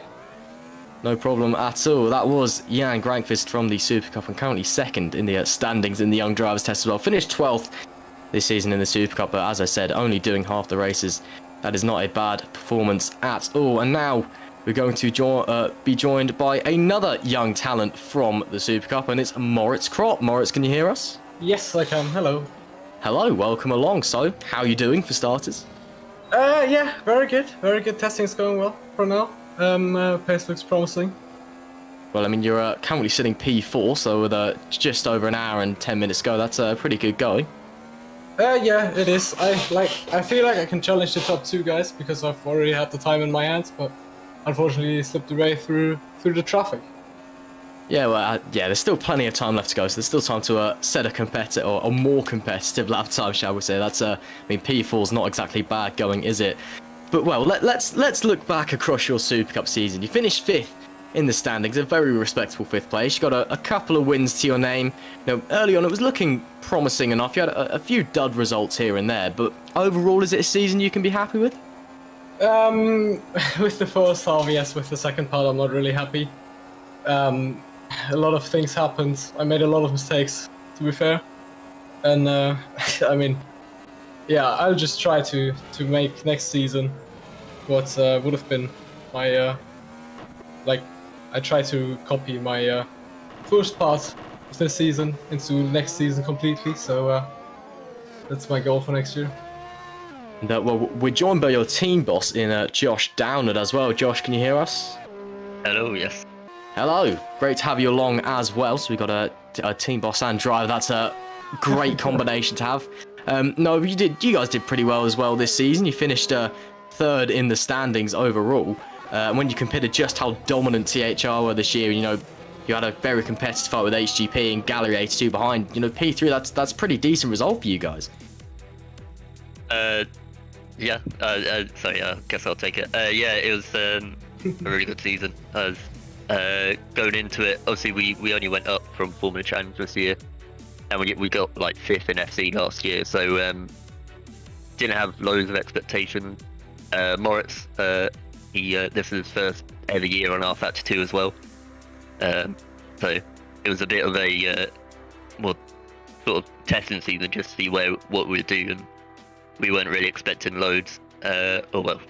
No problem at all. That was Jan Grankvist from the Super Cup, and currently second in the standings in the Young Drivers Test as well. Finished 12th this season in the Super Cup, but as I said, only doing half the races. That is not a bad performance at all. And now we're going to be joined by another young talent from the Super Cup, and it's Moritz Krop. Moritz, can you hear us? Yes, I can. Hello. Hello, welcome along. So, how are you doing for starters? Yeah, very good. Very good. Testing's going well for now. Pace looks promising. Well, I mean, you're currently sitting P4, so with just over an hour and 10 minutes to go, that's pretty good going. Yeah, it is. I feel like I can challenge the top 2 guys because I've already had the time in my hands, but unfortunately slipped away through the traffic. Yeah, well, yeah, there's still plenty of time left to go, so there's still time to set a competitive or a more competitive lap time, shall we say? That's I mean, P4's not exactly bad going, is it? But well, let's look back across your Super Cup season. You finished 5th in the standings, a very respectable 5th place. You got a couple of wins to your name. You know, early on it was looking promising enough. You had a few dud results here and there, but overall, is it a season you can be happy with? With the first half, yes. With the second part, I'm not really happy. A lot of things happened. I made a lot of mistakes, to be fair. And I mean, yeah, I'll just try to make next season what would have been my I try to copy my first part of this season into next season completely. So that's my goal for next year. And, well, we're joined by your team boss in Josh Downard as well. Josh, can you hear us? Hello, yes. Hello, great to have you along as well. So we got a team boss and driver. That's a great combination to have. No, you guys did pretty well as well this season. You finished 3rd in the standings overall. When you compared to just how dominant THR were this year, you know, you had a very competitive fight with HGP and Gallery 82 behind. You know, P3, that's pretty decent result for you guys. Yeah, so yeah, I guess I'll take it. Yeah, it was a really good season. Going into it, obviously we only went up from Formula Challenge this year, and we got like 5th in FC last year, so didn't have loads of expectations. Moritz, this is his first ever year on R32 as well, so it was a bit of a more sort of testing season just to see what we'd do, and we weren't really expecting loads. Or well,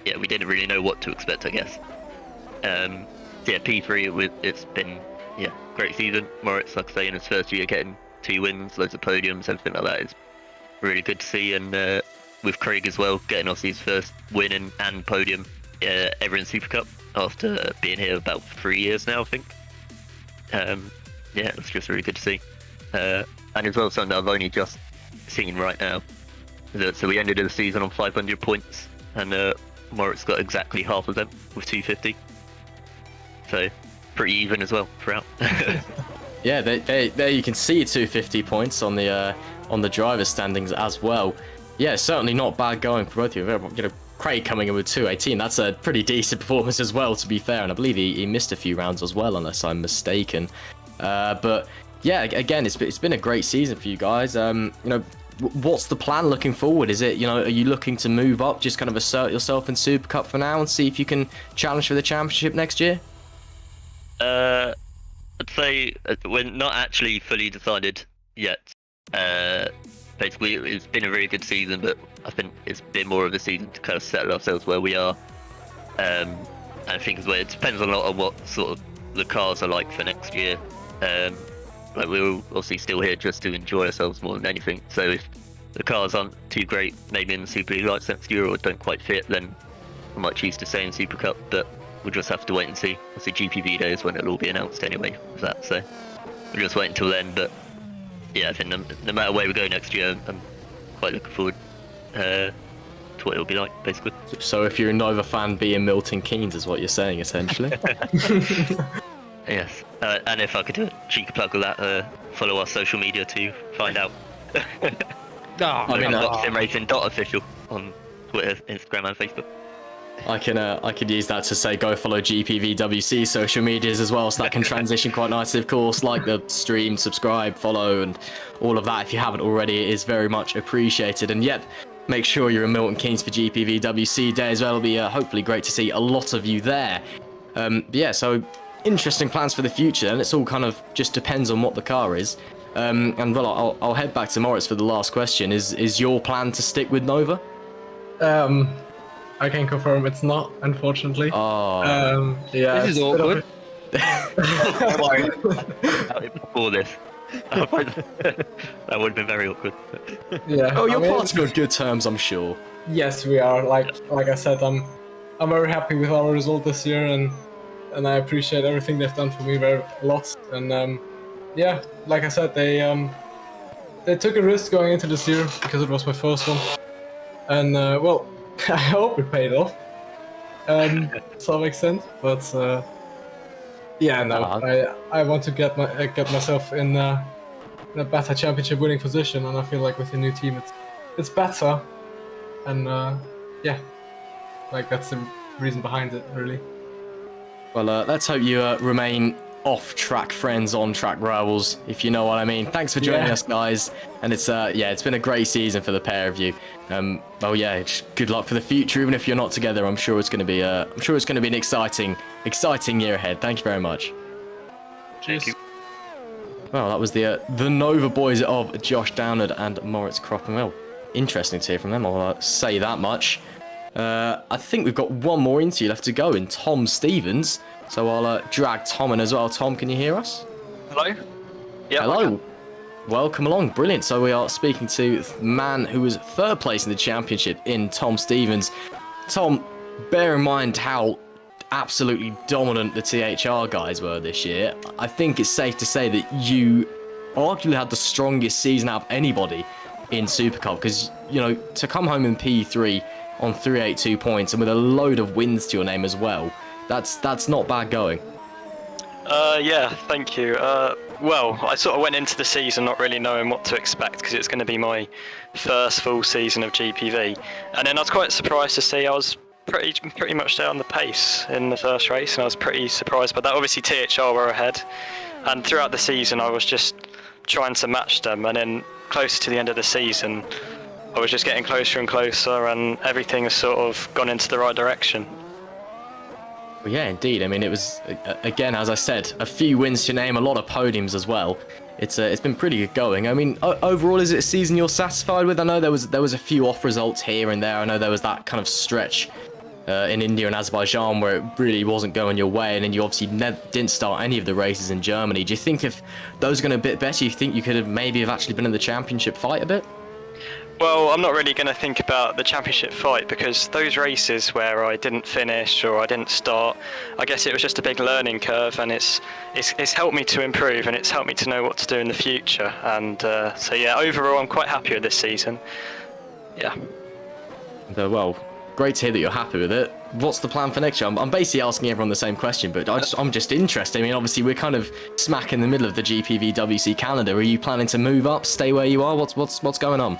yeah, we didn't really know what to expect, I guess. Yeah, P3, it's been great season. Moritz, like I say, in his first year getting 2 wins, loads of podiums, everything like that is really good to see. And with Craig as well, getting off his first win and podium ever in Super Cup after being here about 3 years now, I think. Yeah, it's just really good to see. And as well, something that I've only just seen right now. So we ended the season on 500 points, and Moritz got exactly half of them with 250. So pretty even as well throughout. Yeah, there you can see 250 points on the driver's standings as well. Yeah, certainly not bad going for both of you. You know, Craig coming in with 2:18. That's a pretty decent performance as well, to be fair. And I believe he missed a few rounds as well, unless I'm mistaken. But yeah, again, it's been a great season for you guys. What's the plan looking forward? Is it, are you looking to move up, just kind of assert yourself in Super Cup for now and see if you can challenge for the championship next year? I'd say we're not actually fully decided yet. Basically, it's been a really good season, but I think it's been more of a season to kind of settle ourselves where we are. And I think as well, it depends a lot on what sort of the cars are like for next year. Like we're obviously still here just to enjoy ourselves more than anything. So if the cars aren't too great, maybe in the Superleague lights next year, or don't quite fit, then I might choose to stay in Super Cup. But we'll just have to wait and see. Obviously, GPV Day is when it'll all be announced anyway. With that, so we'll just wait until then. But yeah, I think no matter where we go next year, I'm quite looking forward to what it'll be like, basically. So if you're a Nova fan, be in Milton Keynes is what you're saying, essentially. Yes, and if I could do a cheeky plug of that, follow our social media to find out. Simracing.official on Twitter, Instagram, and Facebook. I could use that to say go follow GPVWC social medias as well, so that can transition quite nicely, of course. Like the stream, subscribe, follow, and all of that if you haven't already. It is very much appreciated. And yep, make sure you're in Milton Keynes for GPVWC Day as well. It'll be hopefully great to see a lot of you there. Yeah, so interesting plans for the future, and it's all kind of just depends on what the car is. And well, I'll head back to Moritz for the last question. Is your plan to stick with Nova? I can confirm it's not, unfortunately. Oh. Yeah. This is awkward. Before this, that would have been very awkward. Yeah. Oh, you're parting on good terms, I'm sure. Yes, we are. Like I said, I'm very happy with our result this year, and I appreciate everything they've done for me a lot. And yeah, like I said, they took a risk going into this year because it was my first one, and well, I hope it paid off to some extent. But yeah, no, I want to get myself in a better championship winning position, and I feel like with the new team, it's better, and yeah, like that's the reason behind it, really. Well, let's hope you remain off-track friends, on-track rivals, if you know what I mean. Thanks for joining us, guys. And it's it's been a great season for the pair of you. Well, yeah, good luck for the future. Even if you're not together, I'm sure it's going to be an exciting year ahead. Thank you very much. Thank you. Well, that was the Nova boys of Josh Downard and Moritz Kroppen. Well, interesting to hear from them. I'll say that much. I think we've got one more interview left to go in Tom Stevens. So I'll drag Tom in as well. Tom, can you hear us? Hello? Yeah. Hello. Welcome along. Brilliant. So we are speaking to the man who was third place in the championship in Tom Stevens. Tom, bear in mind how absolutely dominant the THR guys were this year. I think it's safe to say that you arguably had the strongest season out of anybody in Super Cup, because, to come home in P3 on 382 points and with a load of wins to your name as well, that's not bad going. Yeah, thank you. Well, I sort of went into the season not really knowing what to expect, because it's going to be my first full season of GPV, and then I was quite surprised to see I was pretty much there on the pace in the first race, and I was pretty surprised by that. Obviously THR were ahead, and throughout the season I was just trying to match them, and then closer to the end of the season I was just getting closer and closer, and everything has sort of gone into the right direction. Well, yeah, indeed. I mean, it was, again, as I said, a few wins to name, a lot of podiums as well. It's been pretty good going. I mean, overall, is it a season you're satisfied with? I know there was a few off results here and there. I know there was that kind of stretch in India and Azerbaijan where it really wasn't going your way, and then you obviously didn't start any of the races in Germany. Do you think if those are going a bit better, you think you could have maybe actually been in the championship fight a bit? Well, I'm not really going to think about the championship fight, because those races where I didn't finish or I didn't start, I guess it was just a big learning curve, and it's helped me to improve, and it's helped me to know what to do in the future. And so yeah, overall I'm quite happy with this season. Yeah. Well, great to hear that you're happy with it. What's the plan for next year? I'm basically asking everyone the same question, but I'm just interested. I mean, obviously we're kind of smack in the middle of the GPVWC calendar. Are you planning to move up, stay where you are? What's going on?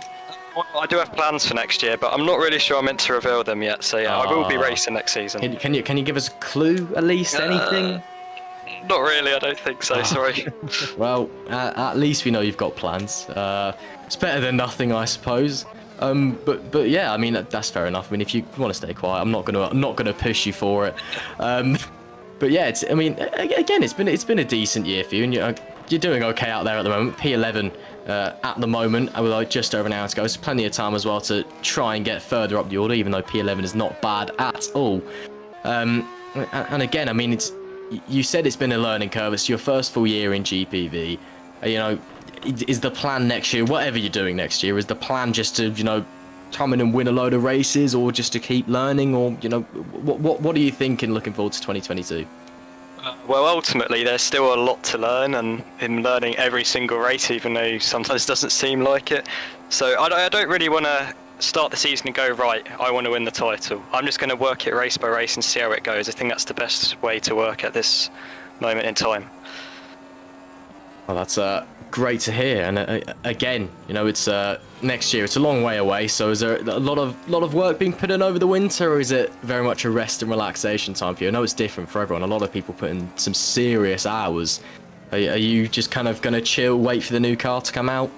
Well, I do have plans for next year, but I'm not really sure I'm meant to reveal them yet. So yeah, I will be racing next season. Can you give us a clue at least? Anything? Not really, I don't think so. Sorry. Well, at least we know you've got plans. It's better than nothing, I suppose. But yeah, I mean that's fair enough. I mean, if you want to stay quiet, I'm not gonna push you for it. But yeah, I mean, again, it's been a decent year for you, and you're doing okay out there at the moment. P11 at the moment, with like just over an hour to go. It's plenty of time as well to try and get further up the order, even though P11 is not bad at all. And again, I mean, you said it's been a learning curve. It's your first full year in GPV. You know, is the plan next year, whatever you're doing next year, is the plan just to, you know, come in and win a load of races, or just to keep learning, or, you know, what are you thinking looking forward to 2022? Well, ultimately, there's still a lot to learn, and in learning every single race, even though sometimes it doesn't seem like it. So I don't really want to start the season and go, right, I want to win the title. I'm just going to work it race by race and see how it goes. I think that's the best way to work at this moment in time. Well, that's great to hear. And again, you know, it's next year. It's a long way away. So is there a lot of work being put in over the winter, or is it very much a rest and relaxation time for you? I know it's different for everyone. A lot of people put in some serious hours. Are you just kind of going to chill, wait for the new car to come out?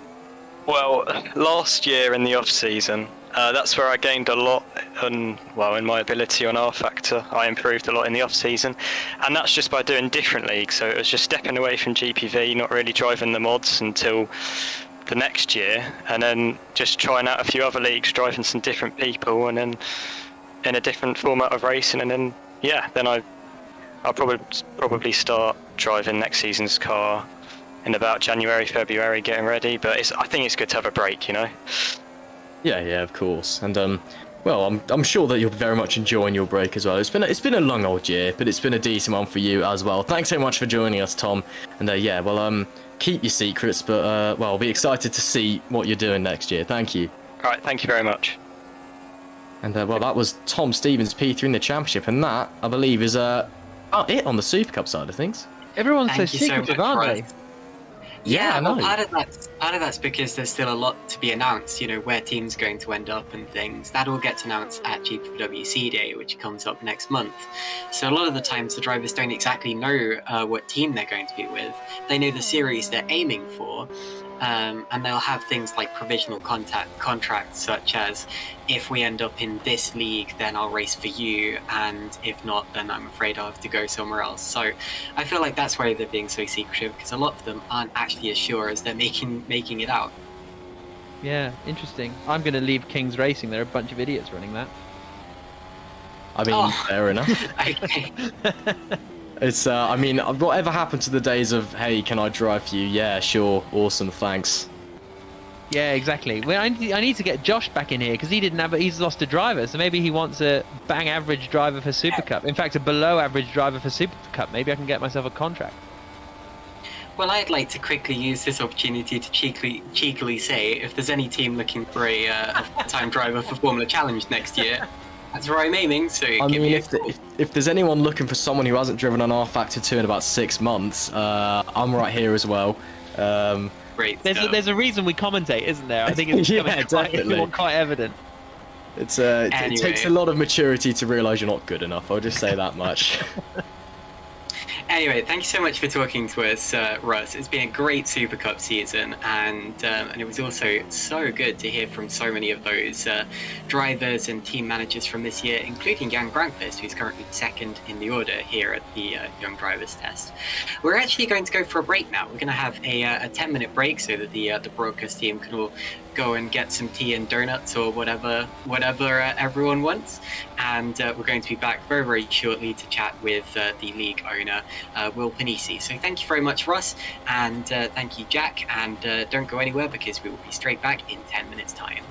Well, last year in the off season, that's where I gained a lot in my ability on R Factor. I improved a lot in the off season, and that's just by doing different leagues. So it was just stepping away from GPV, not really driving the mods until the next year, and then just trying out a few other leagues, driving some different people, and then in a different format of racing, and then I'll probably start driving next season's car in about January, February, getting ready. But I think it's good to have a break, you know. Yeah, of course. And well, I'm sure that you're very much enjoying your break as well. It's been a long old year, but it's been a decent one for you as well. Thanks so much for joining us, Tom. And keep your secrets, but I'll be excited to see what you're doing next year. Thank you. All right, thank you very much. And that was Tom Stevens, P3 in the championship, and that, I believe, is it on the Super Cup side of things. Everyone's so Thank you so secretive, much, aren't Russ. they? Yeah, I know. well, part of that's because there's still a lot to be announced. You know, where teams going to end up and things. That all gets announced at GPVWC Day, which comes up next month. So a lot of the times the drivers don't exactly know what team they're going to be with. They know the series they're aiming for, and they'll have things like provisional contracts, such as, if we end up in this league, then I'll race for you, and if not, then I'm afraid I'll have to go somewhere else. So I feel like that's why they're being so secretive, because a lot of them aren't actually as sure as they're making it out. Yeah, interesting. I'm going to leave King's Racing. There are a bunch of idiots running that. I mean, fair enough. Okay. It's, whatever happened to the days of, hey, can I drive for you? Yeah, sure, awesome, thanks. Yeah, exactly. Well, I need to get Josh back in here because he's lost a driver, so maybe he wants a bang average driver for Super Cup. In fact, a below average driver for Super Cup. Maybe I can get myself a contract. Well, I'd like to quickly use this opportunity to cheekily say, if there's any team looking for a full-time driver for Formula Challenge next year, that's where I'm aiming. So if there's anyone looking for someone who hasn't driven an R Factor 2 in about 6 months, I'm right here as well. Great. There's a reason we commentate, isn't there? I think it's definitely quite evident. It Anyway. takes a lot of maturity to realise you're not good enough. I'll just say that much. Anyway, thank you so much for talking to us, Russ. It's been a great Super Cup season, and it was also so good to hear from so many of those drivers and team managers from this year, including Jan Grankvist, who's currently second in the order here at the Young Drivers Test. We're actually going to go for a break now. We're going to have a 10-minute break so that the broadcast team can all go and get some tea and donuts or whatever everyone wants, and we're going to be back very, very shortly to chat with the league owner, Will Panisi. So thank you very much, Russ, and thank you, Jack, and don't go anywhere because we will be straight back in 10 minutes time.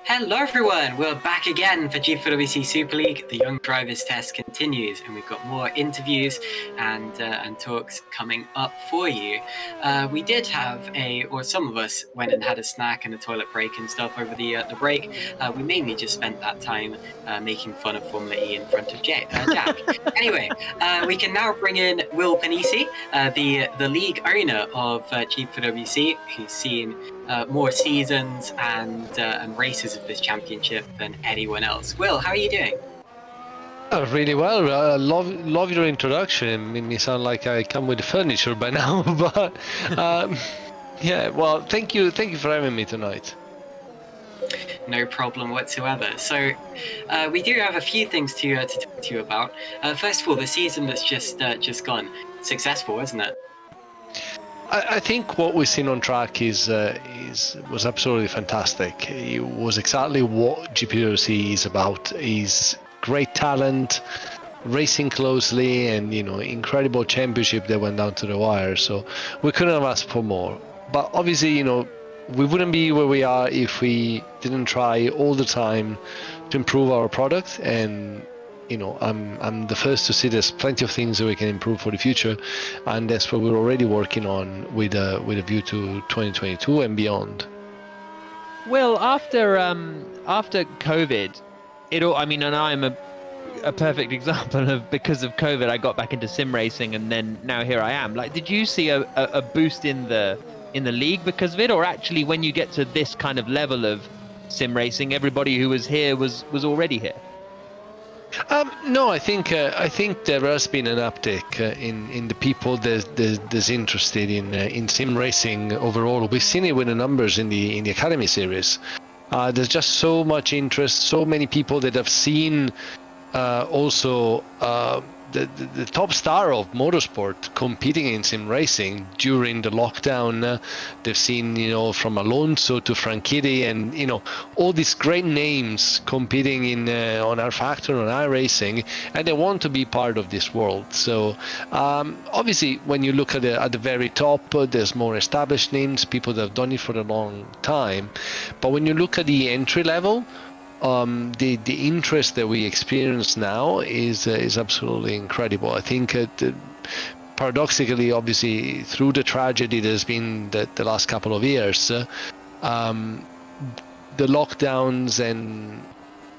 Hello everyone, we're back again for GPVWC Super League. The Young Drivers Test continues and we've got more interviews and talks coming up for you. We did have or some of us went and had a snack and a toilet break and stuff over the break. We mainly just spent that time making fun of Formula E in front of Jack. Anyway, we can now bring in Will Panisi, the league owner of GPVWC, who's seen more seasons and races of this championship than anyone else. Will, how are you doing? Really well. Love your introduction. It made me sound like I come with the furniture by now. But yeah, well, thank you for having me tonight. No problem whatsoever. So we do have a few things to talk to you about. First of all, the season that's just gone, successful, isn't it? I think what we've seen on track was absolutely fantastic. It was exactly what GPVWC is about. Is great talent, racing closely, and incredible championship that went down to the wire. So we couldn't have asked for more. But obviously, we wouldn't be where we are if we didn't try all the time to improve our product. And I'm the first to see there's plenty of things that we can improve for the future, and that's what we're already working on with a view to 2022 and beyond. Well, after COVID, and I'm a perfect example of, because of COVID, I got back into sim racing, and then now here I am. Like, did you see a boost in the league because of it, or actually when you get to this kind of level of sim racing, everybody who was here was already here? No, I think there has been an uptick in the people that's interested in sim racing overall. We've seen it with the numbers in the Academy series. There's just so much interest, so many people that have seen also the top star of motorsport competing in sim racing during the lockdown. They've seen, from Alonso to Franchitti, and all these great names competing in on our factor, on iRacing, and they want to be part of this world. So obviously, when you look at the very top, there's more established names, people that have done it for a long time. But when you look at the entry level, the interest that we experience now is absolutely incredible. I think paradoxically, obviously, through the tragedy there's been the last couple of years, the lockdowns and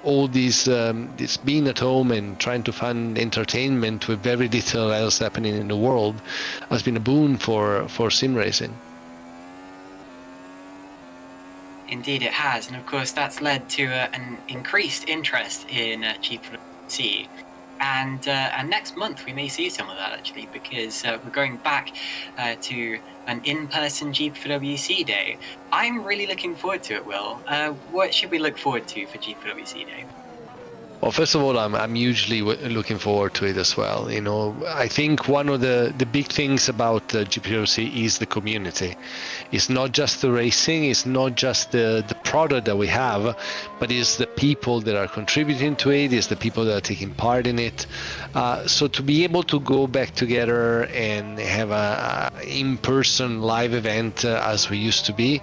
all these this being at home and trying to find entertainment with very little else happening in the world has been a boon for sim racing. Indeed, it has, and of course that's led to an increased interest in GPVWC, and next month we may see some of that actually, because we're going back to an in-person GPVWC day. I'm really looking forward to it, Will. What should we look forward to for GPVWC day? Well, first of all, I'm hugely looking forward to it as well. I think one of the big things about GPVWC is the community. It's not just the racing, it's not just the product that we have, but it's the people that are contributing to it, it's the people that are taking part in it. So to be able to go back together and have a in-person live event as we used to be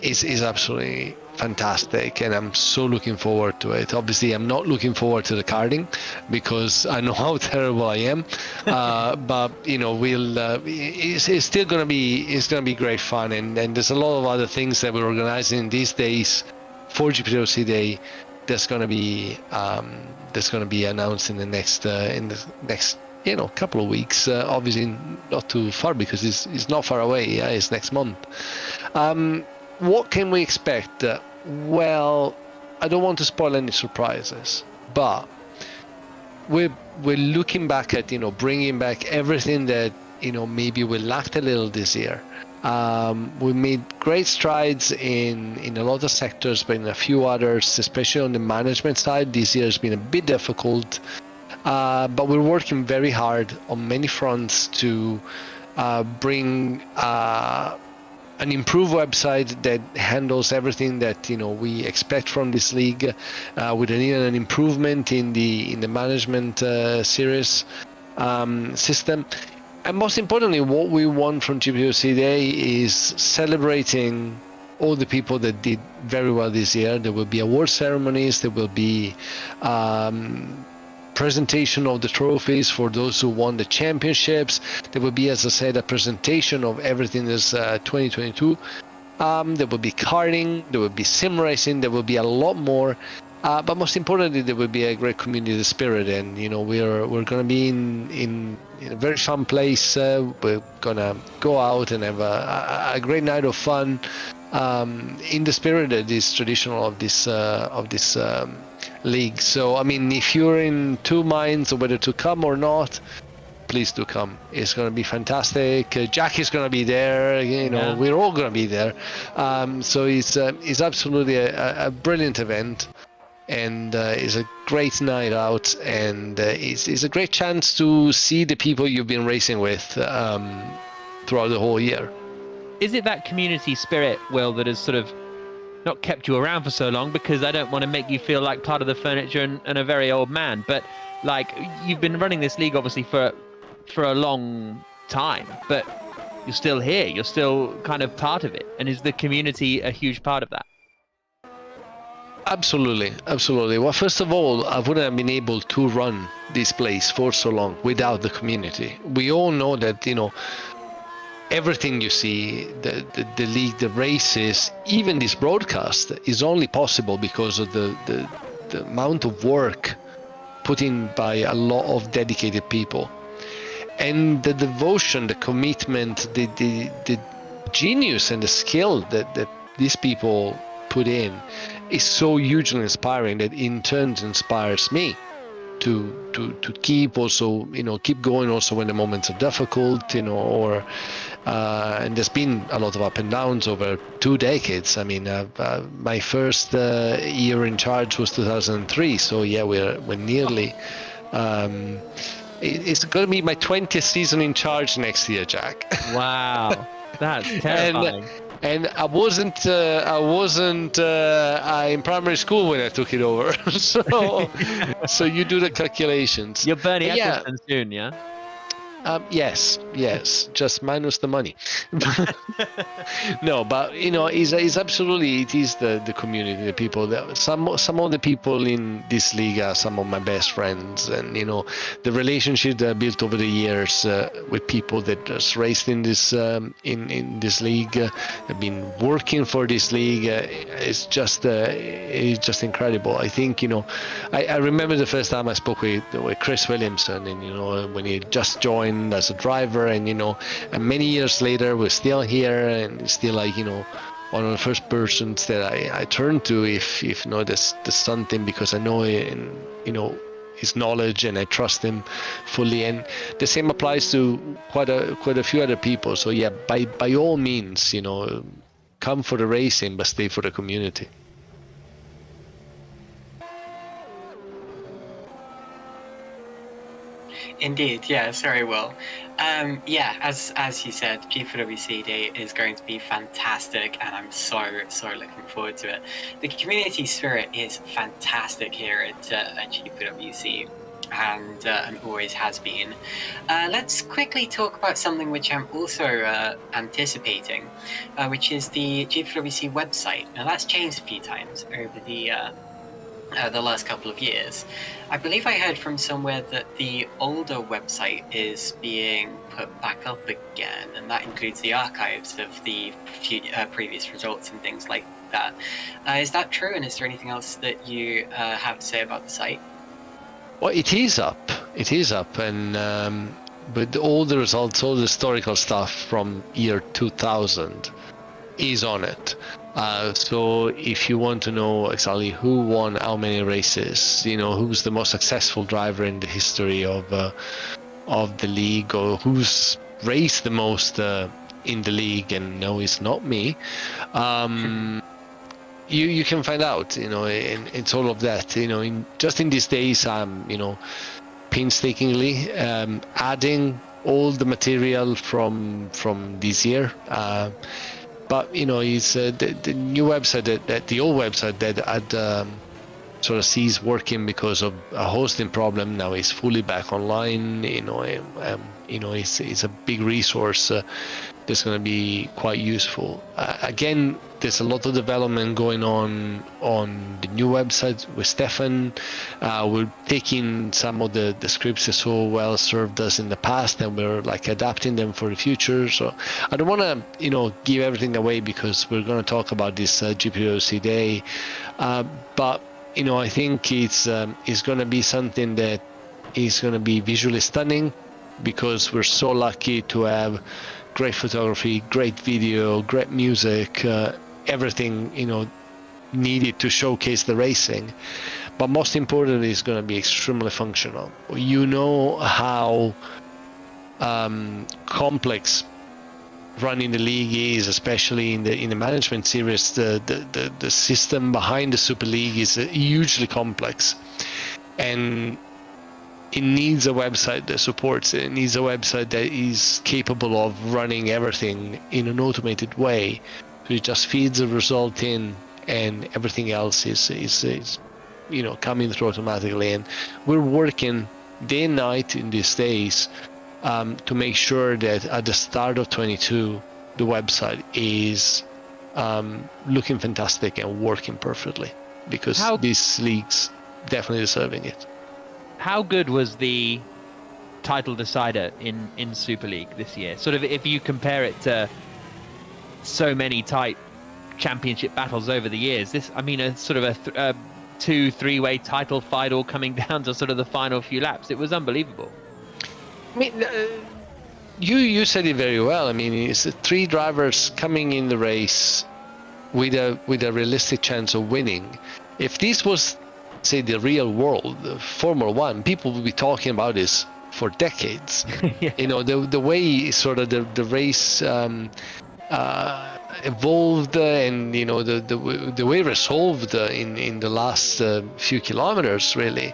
is absolutely fantastic, and I'm so looking forward to it. Obviously, I'm not looking forward to the karting because I know how terrible I am. But it's still gonna be great fun, and there's a lot of other things that we're organizing these days for GPVWC Day. That's gonna be announced in the next couple of weeks. Obviously, not too far because it's not far away. Yeah, it's next month. What can we expect? Well, I don't want to spoil any surprises, but we're looking back at bringing back everything that maybe we lacked a little this year. We made great strides in a lot of sectors, but in a few others, especially on the management side, this year has been a bit difficult. But we're working very hard on many fronts to bring an improved website that handles everything that we expect from this league, with an improvement in the management series system, and most importantly, what we want from GPVWC Day is celebrating all the people that did very well this year. There will be award ceremonies. There will be presentation of the trophies for those who won the championships. There will be, as I said, a presentation of everything that's 2022. There will be karting, there will be sim racing, there will be a lot more. But most importantly, there will be a great community spirit, and we're going to be in a very fun place. We're going to go out and have a great night of fun, in the spirit that is traditional of this league. So if you're in two minds of whether to come or not, please do come. It's going to be fantastic. Jack is going to be there. Yeah. We're all going to be there. So it's absolutely a brilliant event, and it's a great night out, and it's a great chance to see the people you've been racing with throughout the whole year. Is it that community spirit, Will, that has sort of not kept you around for so long? Because I don't want to make you feel like part of the furniture and a very old man, but like, you've been running this league obviously for a long time, but you're still here, you're still kind of part of it, and is the community a huge part of that? Absolutely, absolutely. Well, first of all, I wouldn't have been able to run this place for so long without the community. We all know that, everything you see, the league, the races, even this broadcast is only possible because of the amount of work put in by a lot of dedicated people. And the devotion, the commitment, the genius and the skill that these people put in is so hugely inspiring that in turn inspires me to keep also, keep going also when the moments are difficult, or and there's been a lot of up and downs over 2 decades. I mean, my first year in charge was 2003, so yeah, we're nearly it's going to be my 20th season in charge next year, Jack. Wow, that's terrifying. And I wasn't in primary school when I took it over, so you do the calculations. You're Bernie Yeah. Eccleston soon, yeah? Yes, just minus the money. No, but it's absolutely, it is the community, the people. Some of the people in this league are some of my best friends, and the relationship that I built over the years with people that just raced in this in this league, have been working for this league. It's just incredible. I think I remember the first time I spoke with Chris Williamson, and when he just joined as a driver, and and many years later we're still here, and still one of the first persons that I turn to if there's something, because I know his knowledge and I trust him fully. And the same applies to quite a few other people. So yeah, by all means, come for the racing, but stay for the community. Indeed, yes, very well. Yeah, as you said, GPVWC Day is going to be fantastic, and I'm so looking forward to it. The community spirit is fantastic here at GPVWC, and always has been. Let's quickly talk about something which I'm also anticipating, which is the GPVWC website. Now that's changed a few times over the last couple of years. I believe I heard from somewhere that the older website is being put back up again, and that includes the archives of the previous results and things like that. Is that true, and is there anything else that you have to say about the site? Well, it is up, and but all the results, all the historical stuff from year 2000 is on it. So if you want to know exactly who won how many races, who's the most successful driver in the history of the league, or who's raced the most in the league, and no, it's not me, you can find out, and it's all of that, just in these days I'm, painstakingly adding all the material from this year. But it's the new website that the old website that I'd sort of ceased working because of a hosting problem now is fully back online. It's a big resource that's going to be quite useful. Again, there's a lot of development going on the new website with Stefan. We're taking some of the scripts that so well served us in the past, and we're adapting them for the future. So I don't want to give everything away, because we're going to talk about this GPVWC Day, but I think it's going to be something that is going to be visually stunning, because we're so lucky to have great photography, great video, great music, everything needed to showcase the racing. But most importantly, it's going to be extremely functional. How complex running the league is, especially in the management series. The system behind the Superleague is hugely complex, and it needs a website that supports it. It needs a website that is capable of running everything in an automated way. So it just feeds the result in, and everything else is coming through automatically. And we're working day and night in these days to make sure that at the start of 22, the website is looking fantastic and working perfectly. because these leagues definitely deserving it. How good was the title decider in Super League this year? Sort of, if you compare it to so many tight championship battles over the years, this, I mean, a sort of a 2-3-way title fight all coming down to sort of the final few laps. It was unbelievable. I mean, you said it very well. I mean, it's 3 drivers coming in the race with a realistic chance of winning. If this was, say, the real world, Formula One, people would be talking about this for decades. Yeah. You know, the way sort of the race evolved, and you know the way resolved in the last few kilometers, really.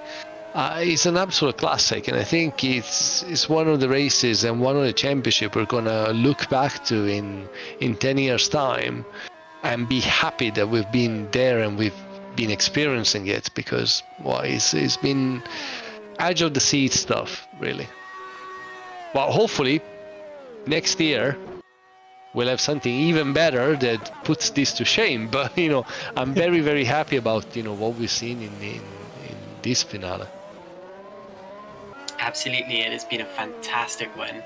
It's an absolute classic, and I think it's one of the races and one of the championship we're gonna look back to in 10 years' time, and be happy that we've been there and we've been experiencing it, because it's been edge of the seat stuff, really. Well, hopefully next year we'll have something even better that puts this to shame. But you know, I'm very, very happy about what we've seen in this finale. Absolutely, it has been a fantastic one.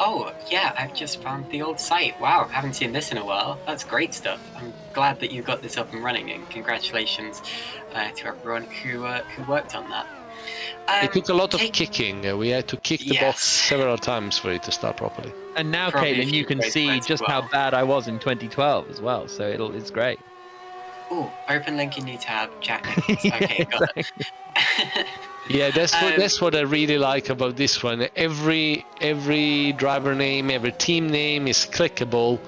Oh, yeah, I've just found the old site. Wow, haven't seen this in a while. That's great stuff. I'm glad that you got this up and running, and congratulations to everyone who worked on that. It took a lot of kicking. We had to kick the box several times for it to start properly. And now, Probably Caitlin, you can see just how bad I was in 2012 as well, so it's great. Oh, open link in new tab, Jack Nicholls. Okay, got it. Yeah, that's what I really like about this one. Every driver name, every team name is clickable.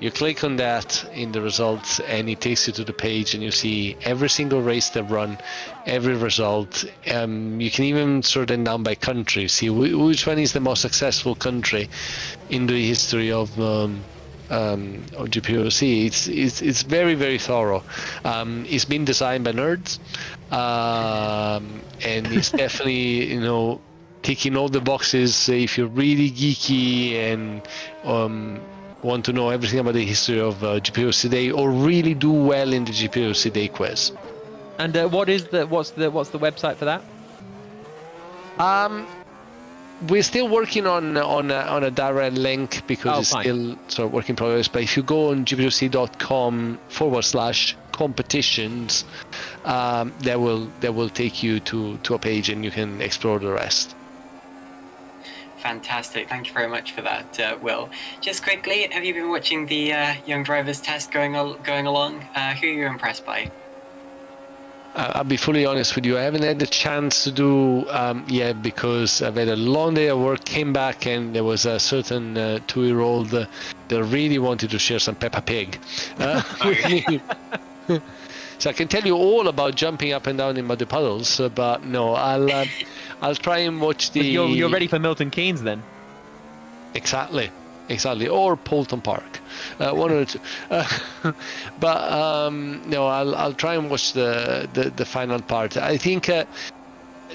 You click on that in the results, and it takes you to the page, and you see every single race they've run, every result. You can even sort them down by country, see which one is the most successful country in the history of GPVWC. It's very, very thorough. It's been designed by nerds, and it's definitely ticking all the boxes. If you're really geeky and want to know everything about the history of GPVWC Day, or really do well in the GPVWC Day quiz. And what's the website for that? We're still working on a direct link, because it's still sort of work in progress. But if you go on gpvwc.com/competitions, that will take you to a page, and you can explore the rest. Fantastic. Thank you very much for that, Will. Just quickly, have you been watching the young drivers test going along? Who are you impressed by? I'll be fully honest with you. I haven't had the chance to do yet, because I've had a long day of work, came back, and there was a certain 2-year-old that really wanted to share some Peppa Pig with me. So I can tell you all about jumping up and down in muddy puddles, but no, I'll try and watch the... You're ready for Milton Keynes then? Exactly, or Poulton Park, one or two. But no, I'll try and watch the final part. I think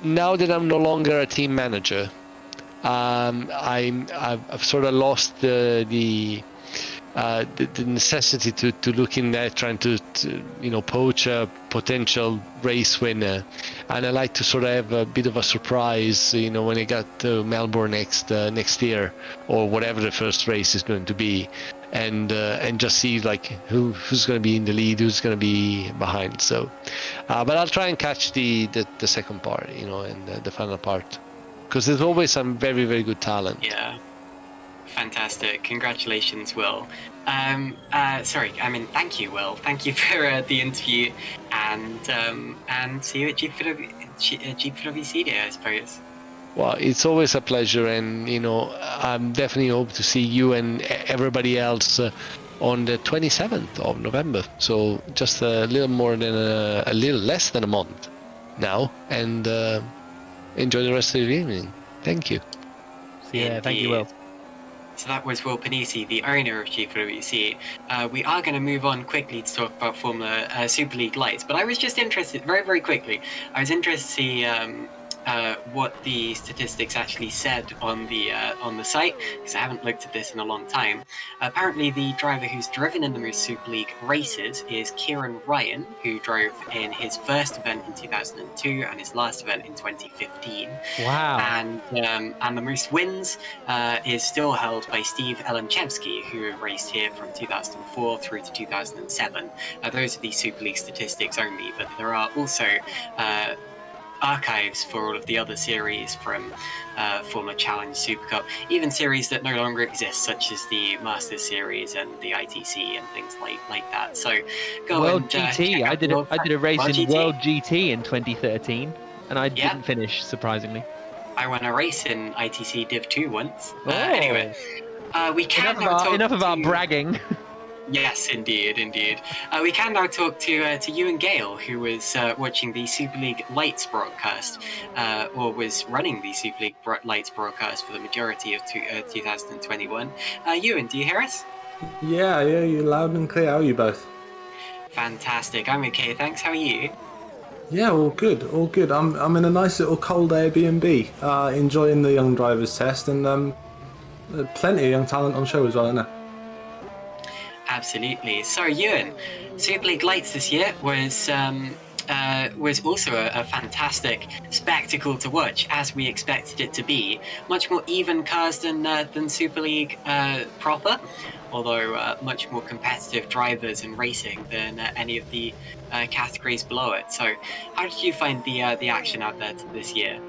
now that I'm no longer a team manager, I've sort of lost the necessity to look in there trying to poach a potential race winner, and I like to sort of have a bit of a surprise when I got to Melbourne next year, or whatever the first race is going to be, and just see like who's going to be in the lead, who's going to be behind. So but I'll try and catch the second part, and the final part, because there's always some very, very good talent. Yeah. Fantastic. Congratulations, Will. Thank you, Will. Thank you for the interview, and see you at GPVWC Day, I suppose. Well, it's always a pleasure, and I'm definitely hope to see you and everybody else on the 27th of November. So just a little less than a month now, and enjoy the rest of the evening. Thank you. Yeah, thank you, Will. So that was Will Panisi, the owner of GPVWC. We are going to move on quickly to talk about Formula Super League Lights, but I was just interested, very, very quickly, I was interested to see what the statistics actually said on the site, because I haven't looked at this in a long time. Apparently, the driver who's driven in the most Super League races is Kieran Ryan, who drove in his first event in 2002 and his last event in 2015. Wow. And the most wins is still held by Steve Elenchevsky, who raced here from 2004 through to 2007. Those are the Super League statistics only, but there are also archives for all of the other series from former Challenge, Super Cup, even series that no longer exist, such as the Masters Series and the ITC and things like that. So go World and GT. I did a race World in GT. World GT in 2013, and I didn't finish, surprisingly. I won a race in ITC Div 2 once. Oh. Anyway, we can Enough about bragging. Yes, indeed. We can now talk to Ewan Gale, who was watching the Super League Lights broadcast, or was running the Super League Lights broadcast for the majority of 2021. Ewan, do you hear us? Yeah, you're loud and clear. How are you both? Fantastic. I'm okay, thanks. How are you? Yeah, all good. I'm in a nice little cold Airbnb, enjoying the young drivers test, and plenty of young talent on show as well, isn't there? Absolutely. So, Ewan, Super League Lights this year was also a fantastic spectacle to watch, as we expected it to be. Much more even cars than Super League proper, although much more competitive drivers and racing than any of the categories below it. So, how did you find the action out there this year?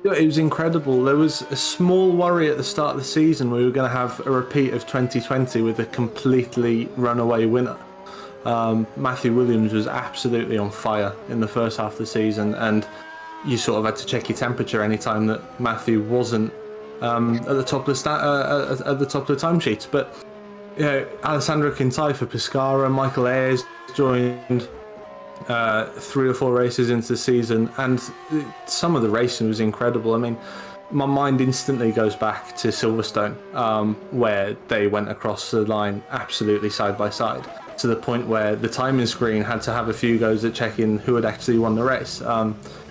It was incredible. There was a small worry at the start of the season we were going to have a repeat of 2020 with a completely runaway winner. Matthew Williams was absolutely on fire in the first half of the season, and you sort of had to check your temperature any time that Matthew wasn't at the top of the timesheets. But you know, Alessandro Quintai for Pescara, Michael Ayres joined 3 or 4 races into the season, and some of the racing was incredible. I mean, my mind instantly goes back to Silverstone, where they went across the line absolutely side by side, to the point where the timing screen had to have a few goes at checking who had actually won the race.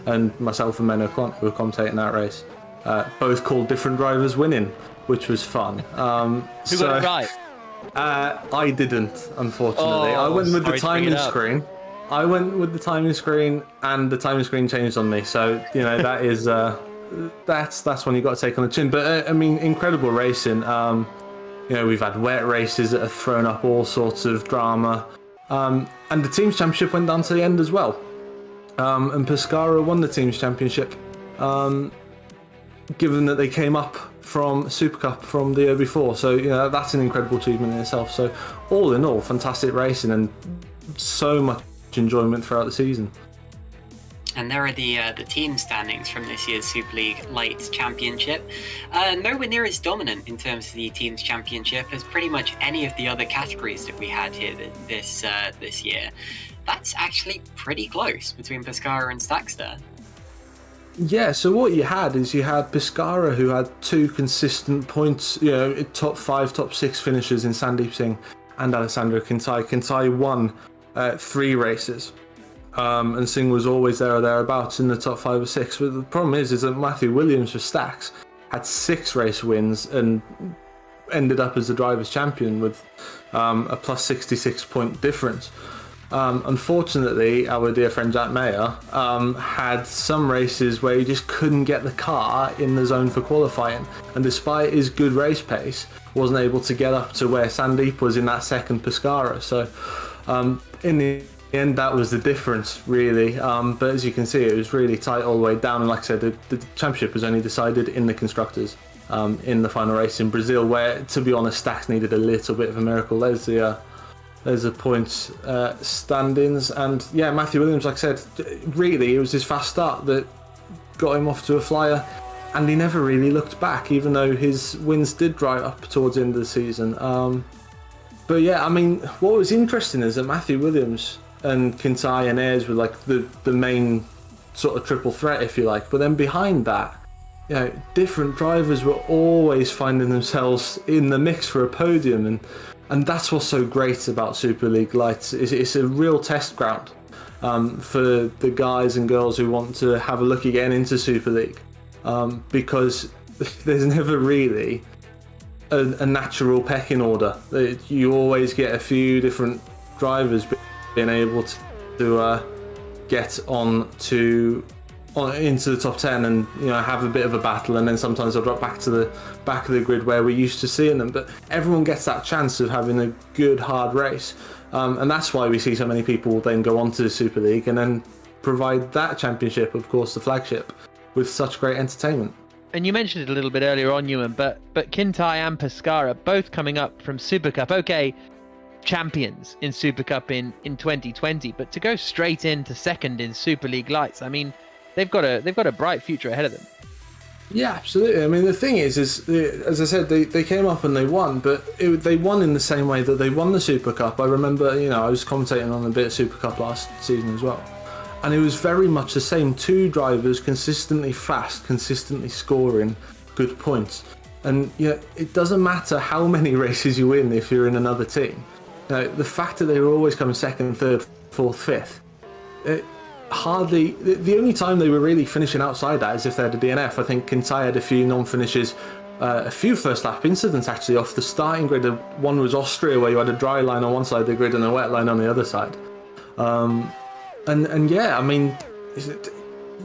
And myself and Men O'Connor, who were commentating that race, both called different drivers winning, which was fun. Who got it right? I didn't, unfortunately. I went with the timing screen. And the timing screen changed on me. So, you know, that is that's one you got to take on the chin. But I mean, incredible racing. You know, we've had wet races that have thrown up all sorts of drama, and the teams championship went down to the end as well. And Pescara won the teams championship, given that they came up from Super Cup from the year before. So, you know, that's an incredible achievement in itself. So, all in all, fantastic racing and so much enjoyment throughout the season. And there are the team standings from this year's Super League Lights Championship. Nowhere near as dominant in terms of the teams championship as pretty much any of the other categories that we had here this year. That's actually pretty close between Pescara and Stackstar. Yeah, so what you had Pescara, who had 2 consistent points, you know, top 5, top 6 finishers in Sandeep Singh and Alessandro Quintai. Quintai won 3 races, and Singh was always there or thereabouts in the top 5 or 6. But the problem is that Matthew Williams for Stacks had 6 race wins and ended up as the drivers' champion with a plus 66 point difference. Unfortunately, our dear friend Jack Mayer had some races where he just couldn't get the car in the zone for qualifying, and despite his good race pace, wasn't able to get up to where Sandeep was in that second Pescara. So in the end, that was the difference, really. But as you can see, it was really tight all the way down, and like I said, the championship was only decided in the constructors in the final race in Brazil, where, to be honest, Stacks needed a little bit of a miracle. There's the points standings, and yeah, Matthew Williams, like I said, really, it was his fast start that got him off to a flyer, and he never really looked back, even though his wins did dry up towards the end of the season. But yeah, I mean, what was interesting is that Matthew Williams and Quintai and Ayres were like the main sort of triple threat, if you like, but then behind that, you know, different drivers were always finding themselves in the mix for a podium, and that's what's so great about Super League Lights. It's a real test ground, for the guys and girls who want to have a look at getting into Super League, because there's never really a natural pecking order. You always get a few different drivers being able to get into the top 10 and have a bit of a battle, and then sometimes they'll drop back to the back of the grid where we're used to seeing them. But everyone gets that chance of having a good hard race, and that's why we see so many people then go on to the Super League and then provide that championship, of course the flagship, with such great entertainment. And you mentioned it a little bit earlier on, Ewan, but Kintai and Pescara both coming up from Super Cup. Okay, champions in Super Cup in 2020, but to go straight into second in Super League Lights, I mean, they've got a bright future ahead of them. Yeah, absolutely. I mean, the thing is as I said, they came up and they won, but they won in the same way that they won the Super Cup. I remember, I was commentating on a bit of Super Cup last season as well, and it was very much the same. Two drivers consistently fast, consistently scoring good points. And it doesn't matter how many races you win if you're in another team. The fact that they were always coming second, third, fourth, fifth, hardly the only time they were really finishing outside that is if they had a DNF. I think Kintai had a few non-finishes, a few first lap incidents actually off the starting grid. One was Austria, where you had a dry line on one side of the grid and a wet line on the other side. And yeah, I mean,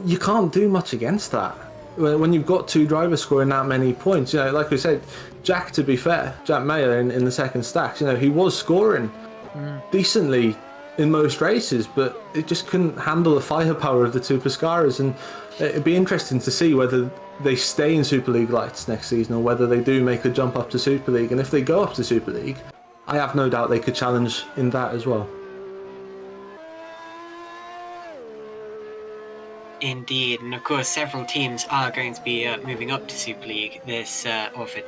you can't do much against that when you've got two drivers scoring that many points. Like we said, Jack, to be fair, Jack Mayer in the second stacks, he was scoring decently in most races, but it just couldn't handle the firepower of the two Pescaras. And it'd be interesting to see whether they stay in Super League Lights next season or whether they do make a jump up to Super League. And if they go up to Super League, I have no doubt they could challenge in that as well. Indeed, and of course several teams are going to be moving up to Super League this or for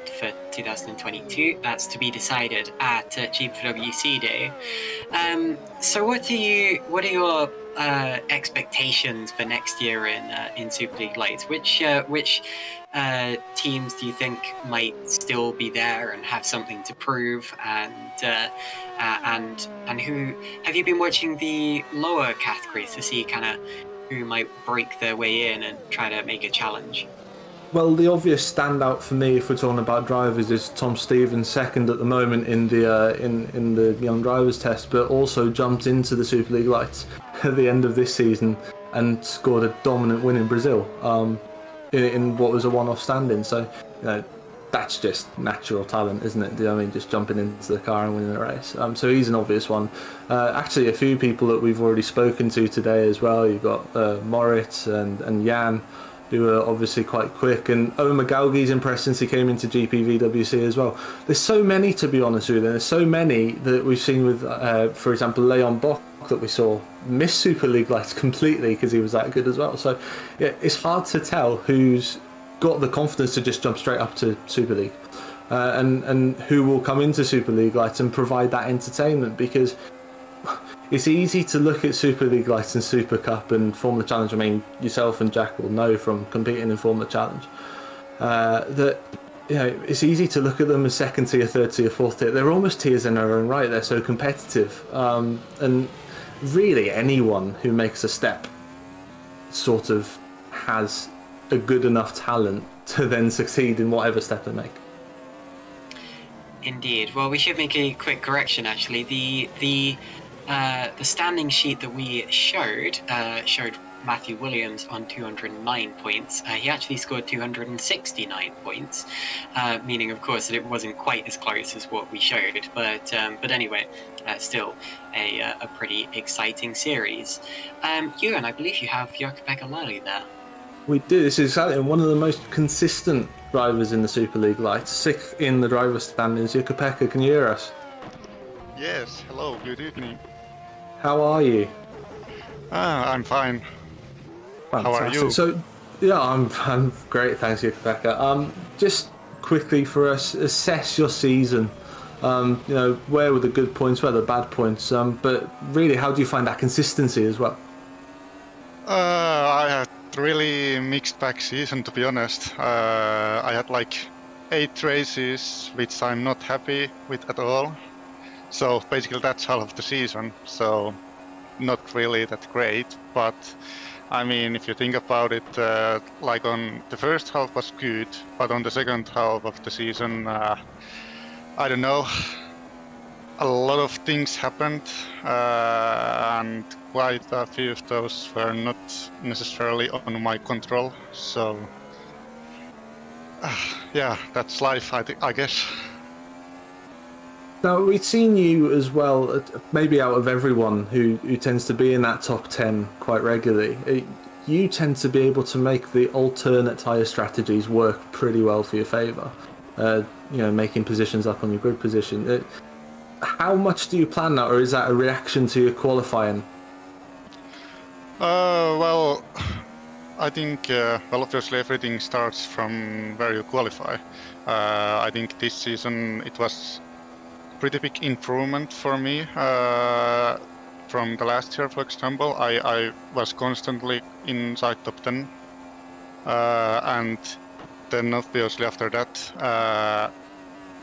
2022. That's to be decided at GPVWC Day. So what are your expectations for next year in Super League Lights? Which teams do you think might still be there and have something to prove? And who have you been watching the lower categories to see kind of who might break their way in and try to make a challenge? Well, the obvious standout for me, if we're talking about drivers, is Tom Stevens, second at the moment in the Young Drivers Test, but also jumped into the Super League Lights at the end of this season and scored a dominant win in Brazil in what was a one-off standing. So, that's just natural talent, isn't it? Just jumping into the car and winning the race. So he's an obvious one. Actually, a few people that we've already spoken to today as well. You've got Moritz and Jan, who are obviously quite quick. And Omar Galgi's impressed since he came into GPVWC as well. There's so many, to be honest with you. There's so many that we've seen with, for example, Leon Bock, that we saw miss Super League Lights completely because he was that good as well. So yeah, it's hard to tell who's got the confidence to just jump straight up to Super League, and who will come into Super League Lights and provide that entertainment, because it's easy to look at Super League Lights and Super Cup and Formula Challenge. I mean, yourself and Jack will know from competing in Formula Challenge that it's easy to look at them as second tier, third tier, fourth tier. They're almost tiers in their own right. They're so competitive, and really anyone who makes a step sort of has a good enough talent to then succeed in whatever step they make. Indeed. Well, we should make a quick correction. Actually, the standing sheet that we showed Matthew Williams on 209 points. He actually scored 269 points, meaning, of course, that it wasn't quite as close as what we showed. But anyway, still a pretty exciting series. Ewan, I believe you have Jukka-Pekka Lally there. We do. This is exactly one of the most consistent drivers in the Super League Lights. Sixth in the driver's standings. Jukka-Pekka, can you hear us? Yes, hello, good evening. How are you? I'm fine. Fantastic. How are you? So, yeah, I'm great, thanks, Jukka-Pekka. Just quickly for us, assess your season. Where were the good points, where were the bad points? But really, how do you find that consistency as well? I had really mixed bag season, to be honest. I had like 8 races which I'm not happy with at all. So basically that's half of the season. So not really that great. But I mean, if you think about it, like on the first half was good, but on the second half of the season, I don't know, a lot of things happened, and quite a few of those were not necessarily on my control. So, yeah, that's life, I guess. Now, we've seen you as well, maybe out of everyone who tends to be in that top 10 quite regularly, you tend to be able to make the alternate tyre strategies work pretty well for your favour. Making positions up on your grid position. How much do you plan that, or is that a reaction to your qualifying? Well, I think, obviously everything starts from where you qualify. I think this season it was pretty big improvement for me from the last year. For example, I was constantly inside top 10, and then obviously after that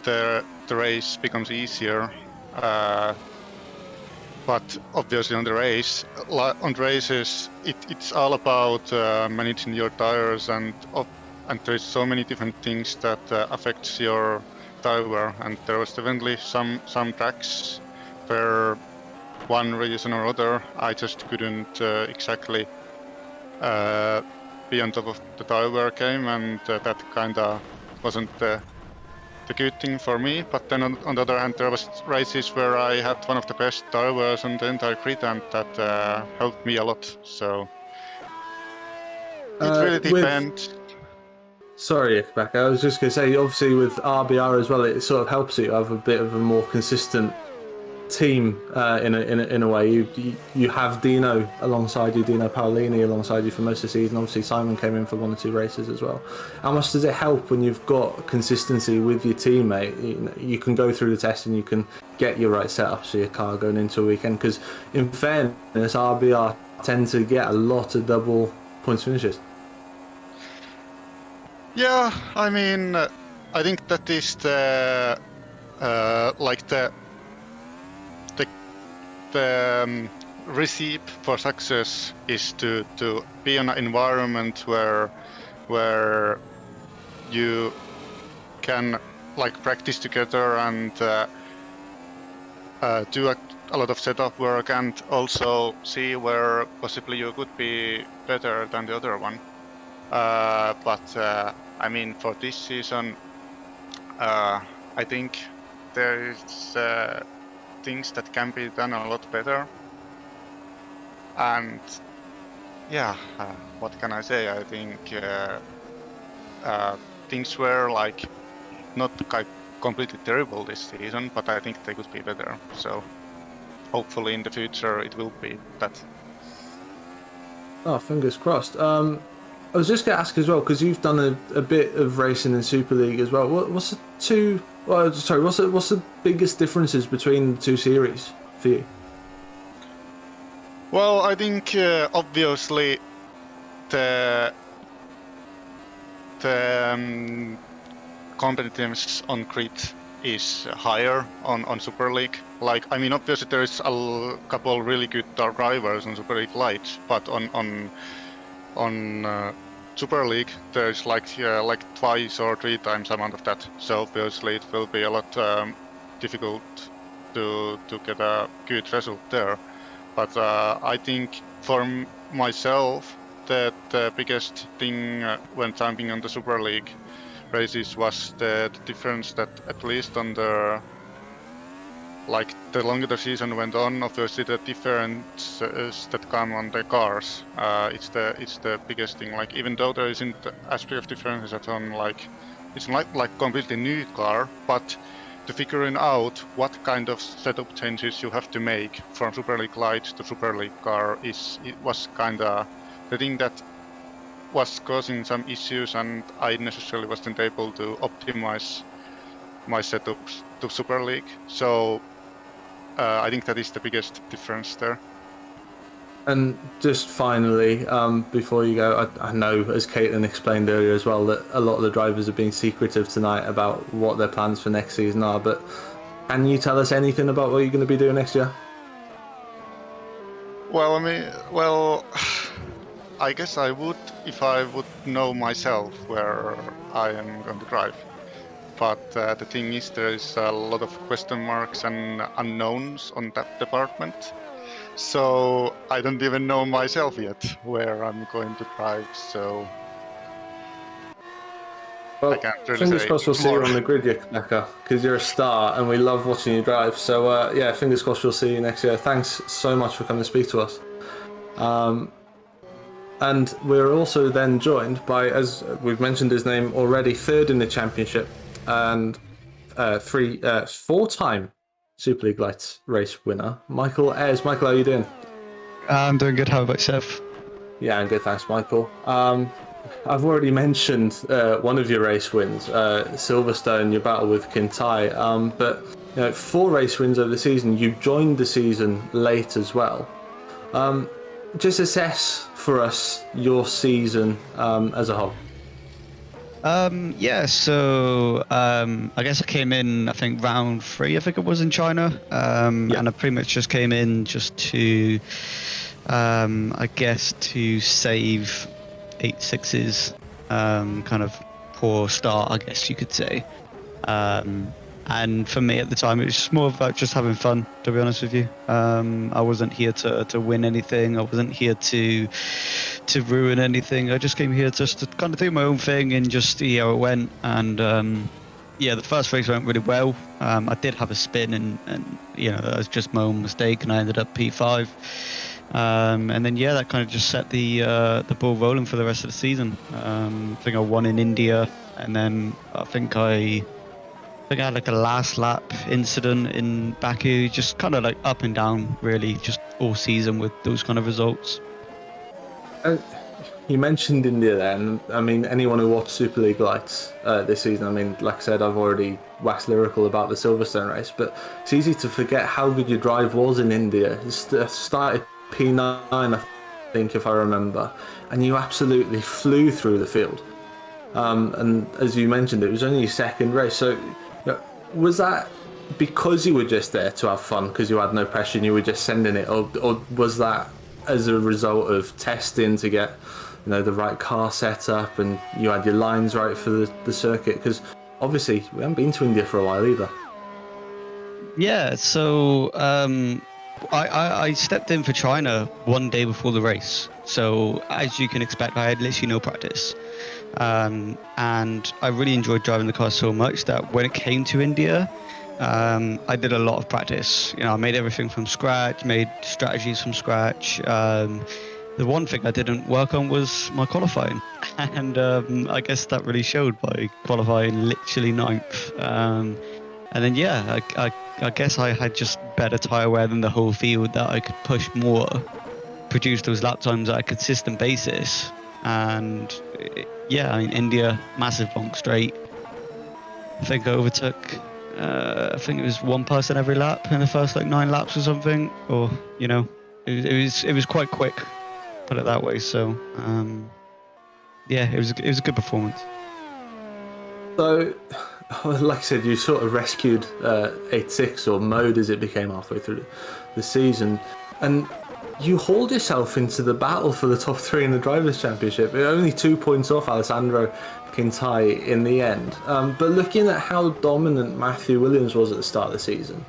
the race becomes easier. But obviously on the races it's all about managing your tires, and there's so many different things that affects your tire, and there was definitely some tracks where one reason or other I just couldn't exactly be on top of the tire game, and that kinda wasn't the good thing for me. But then on the other hand, there was races where I had one of the best tires on the entire grid, and that helped me a lot. So it really depends. Sorry, Rebecca, I was just going to say, obviously with RBR as well, it sort of helps you have a bit of a more consistent team in a way. You have Dino alongside you, Dino Paolini alongside you for most of the season. Obviously Simon came in for 1 or 2 races as well. How much does it help when you've got consistency with your teammate? You can go through the test and you can get your right setup so your car going into a weekend, because in fairness RBR tend to get a lot of double points finishes. Yeah, I mean, I think that is the recipe for success is to be in an environment where you can practice together and do a lot of setup work, and also see where possibly you could be better than the other one. But I mean, for this season, I think there is things that can be done a lot better. And yeah, what can I say? I think things were not completely terrible this season, but I think they could be better. So hopefully in the future it will be that. Oh, fingers crossed. I was just going to ask as well, because you've done a bit of racing in Superleague as well. What's the biggest differences between the 2 series for you? Well, I think obviously the competitiveness on grid is higher on Superleague. I mean, obviously there is a couple really good drivers on Superleague Light, but on Superleague there's twice or 3 times the amount of that. So obviously it will be a lot difficult to get a good result there. But I think for myself that the biggest thing when jumping on the Superleague races was the difference that at least on the longer the season went on, obviously the differences that come on the cars, it's the biggest thing. Even though there isn't as big of differences at on it's not completely new car, but to figuring out what kind of setup changes you have to make from Superleague Light to Superleague car was kinda the thing that was causing some issues, and I necessarily wasn't able to optimize my setups to Superleague. So I think that is the biggest difference there. And just finally, before you go, I know, as Caitlin explained earlier as well, that a lot of the drivers are being secretive tonight about what their plans for next season are, but can you tell us anything about what you're going to be doing next year? Well, I mean, well, I guess I would if I would know myself where I am going to drive. But the thing is, there is a lot of question marks and unknowns on that department. So I don't even know myself yet where I'm going to drive. So Well, I can't really fingers say crossed we'll see you more. on the grid, Yaka, because you're a star and we love watching you drive. So, yeah, fingers crossed we'll see you next year. Thanks so much for coming to speak to us. And we're also then joined by, as we've mentioned his name already, third in the championship and four-time Superleague Lights race winner, Michael Ayres. Michael, how are you doing? I'm doing good. How about yourself? Yeah, I'm good, thanks, Michael. I've already mentioned one of your race wins, Silverstone, your battle with Kintai, but 4 race wins over the season. You joined the season late as well. Just assess for us your season as a whole. Yeah, so I guess I came in, I think round 3, I think it was in China, and I pretty much just came in just to, I guess, to save 8-6's kind of poor start, I guess you could say. And for me at the time, it was just more about just having fun, to be honest with you. I wasn't here to win anything. I wasn't here to ruin anything. I just came here just to kind of do my own thing and just see how it went. And yeah, the first race went really well. I did have a spin, and that was just my own mistake, and I ended up P5. And then that kind of just set the ball rolling for the rest of the season. I think I won in India, and then I think I had like a last lap incident in Baku, just kind of like up and down really, just all season with those kind of results. You mentioned India then. I mean, anyone who watched Super League Lights this season, I mean, like I said, I've already waxed lyrical about the Silverstone race, but it's easy to forget how good your drive was in India. It started P9, I think, if I remember, and you absolutely flew through the field. And as you mentioned, it was only your second race, so was that because you were just there to have fun, because you had no pressure and you were just sending it, or was that as a result of testing to get the right car set up and you had your lines right for the circuit? Because obviously we haven't been to India for a while either. Yeah, so I stepped in for China one day before the race, so as you can expect, I had literally no practice. And I really enjoyed driving the car so much that when it came to India, I did a lot of practice. I made everything from scratch, made strategies from scratch. The one thing I didn't work on was my qualifying, and I guess that really showed by qualifying literally 9th. And then I guess I had just better tyre wear than the whole field, that I could push more, produce those lap times at a consistent basis. And I mean, India, massive long straight. I think I overtook, I think it was one person every lap in the first 9 laps or something, or it was quite quick, put it that way. So it was a good performance. So, like I said, you sort of rescued 8-6, or mode as it became halfway through the season, and you hauled yourself into the battle for the top 3 in the Drivers' Championship. You're only 2 points off Alessandro Kintai in the end. But looking at how dominant Matthew Williams was at the start of the season,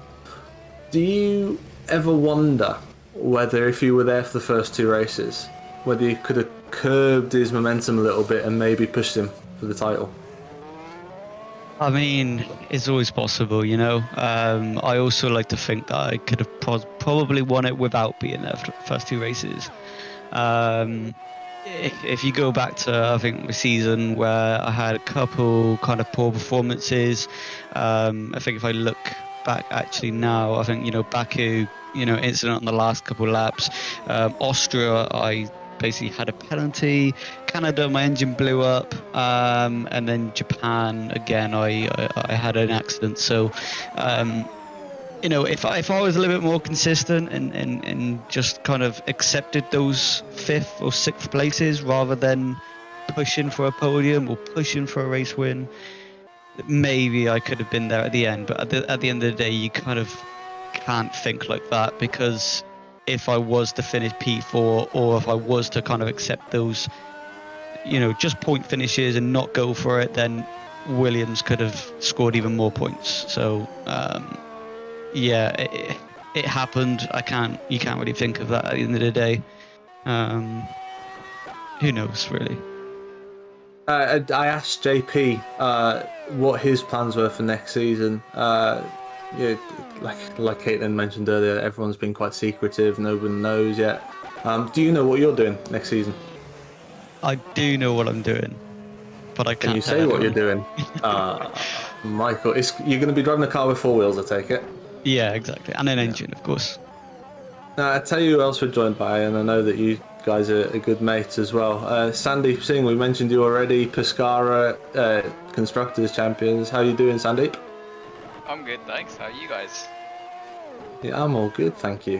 do you ever wonder whether, if you were there for the first 2 races, whether you could have curbed his momentum a little bit and maybe pushed him for the title? I mean, it's always possible, I also like to think that I could have probably won it without being there for the first 2 races. If you go back to, I think, the season where I had a couple kind of poor performances, I think if I look back actually now, I think, Baku, incident on the last couple of laps, Austria, I basically had a penalty. Canada, my engine blew up, and then Japan again, I had an accident. So if I was a little bit more consistent and just kind of accepted those 5th or 6th places rather than pushing for a podium or pushing for a race win, maybe I could have been there at the end. But at the end of the day, you kind of can't think like that, because if I was to finish P4, or if I was to kind of accept those, just point finishes and not go for it, then Williams could have scored even more points. So yeah, it happened. You can't really think of that at the end of the day. Who knows, really? I asked JP what his plans were for next season. Yeah, like Caitlin mentioned earlier, everyone's been quite secretive. No one knows yet. Do you know what you're doing next season? I do know what I'm doing, but I can't. Can you say what you're doing? Michael, you're going to be driving a car with 4 wheels, I take it? Yeah, exactly, and an engine, of course. Now, I tell you who else we're joined by, and I know that you guys are good mates as well. Sandeep Singh, we mentioned you already. Pescara, Constructors Champions. How are you doing, Sandeep? I'm good, thanks. How are you guys? Yeah, I'm all good, thank you.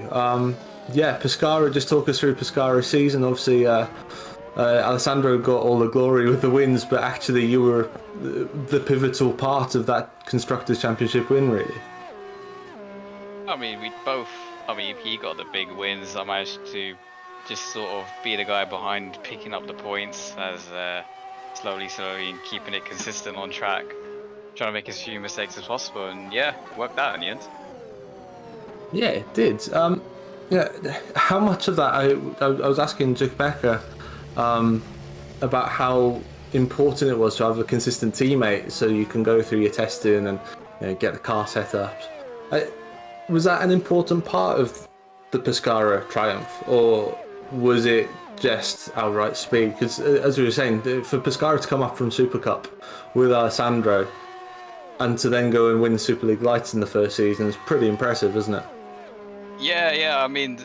Yeah, Pescara, just talk us through Pescara's season. Obviously, Alessandro got all the glory with the wins, but actually you were the pivotal part of that Constructors Championship win, really. I mean, he got the big wins. I managed to just sort of be the guy behind picking up the points as slowly and keeping it consistent on track, trying to make as few mistakes as possible, and yeah, it worked out in the end. Yeah, it did. Yeah, how much of that, I was asking Jack Becker about how important it was to have a consistent teammate so you can go through your testing and get the car set up. Was that an important part of the Pescara triumph, or was it just outright speed? Because as we were saying, for Pescara to come up from Super Cup with Alessandro and to then go and win Super League Lights in the first season is pretty impressive, isn't it? Yeah. I mean,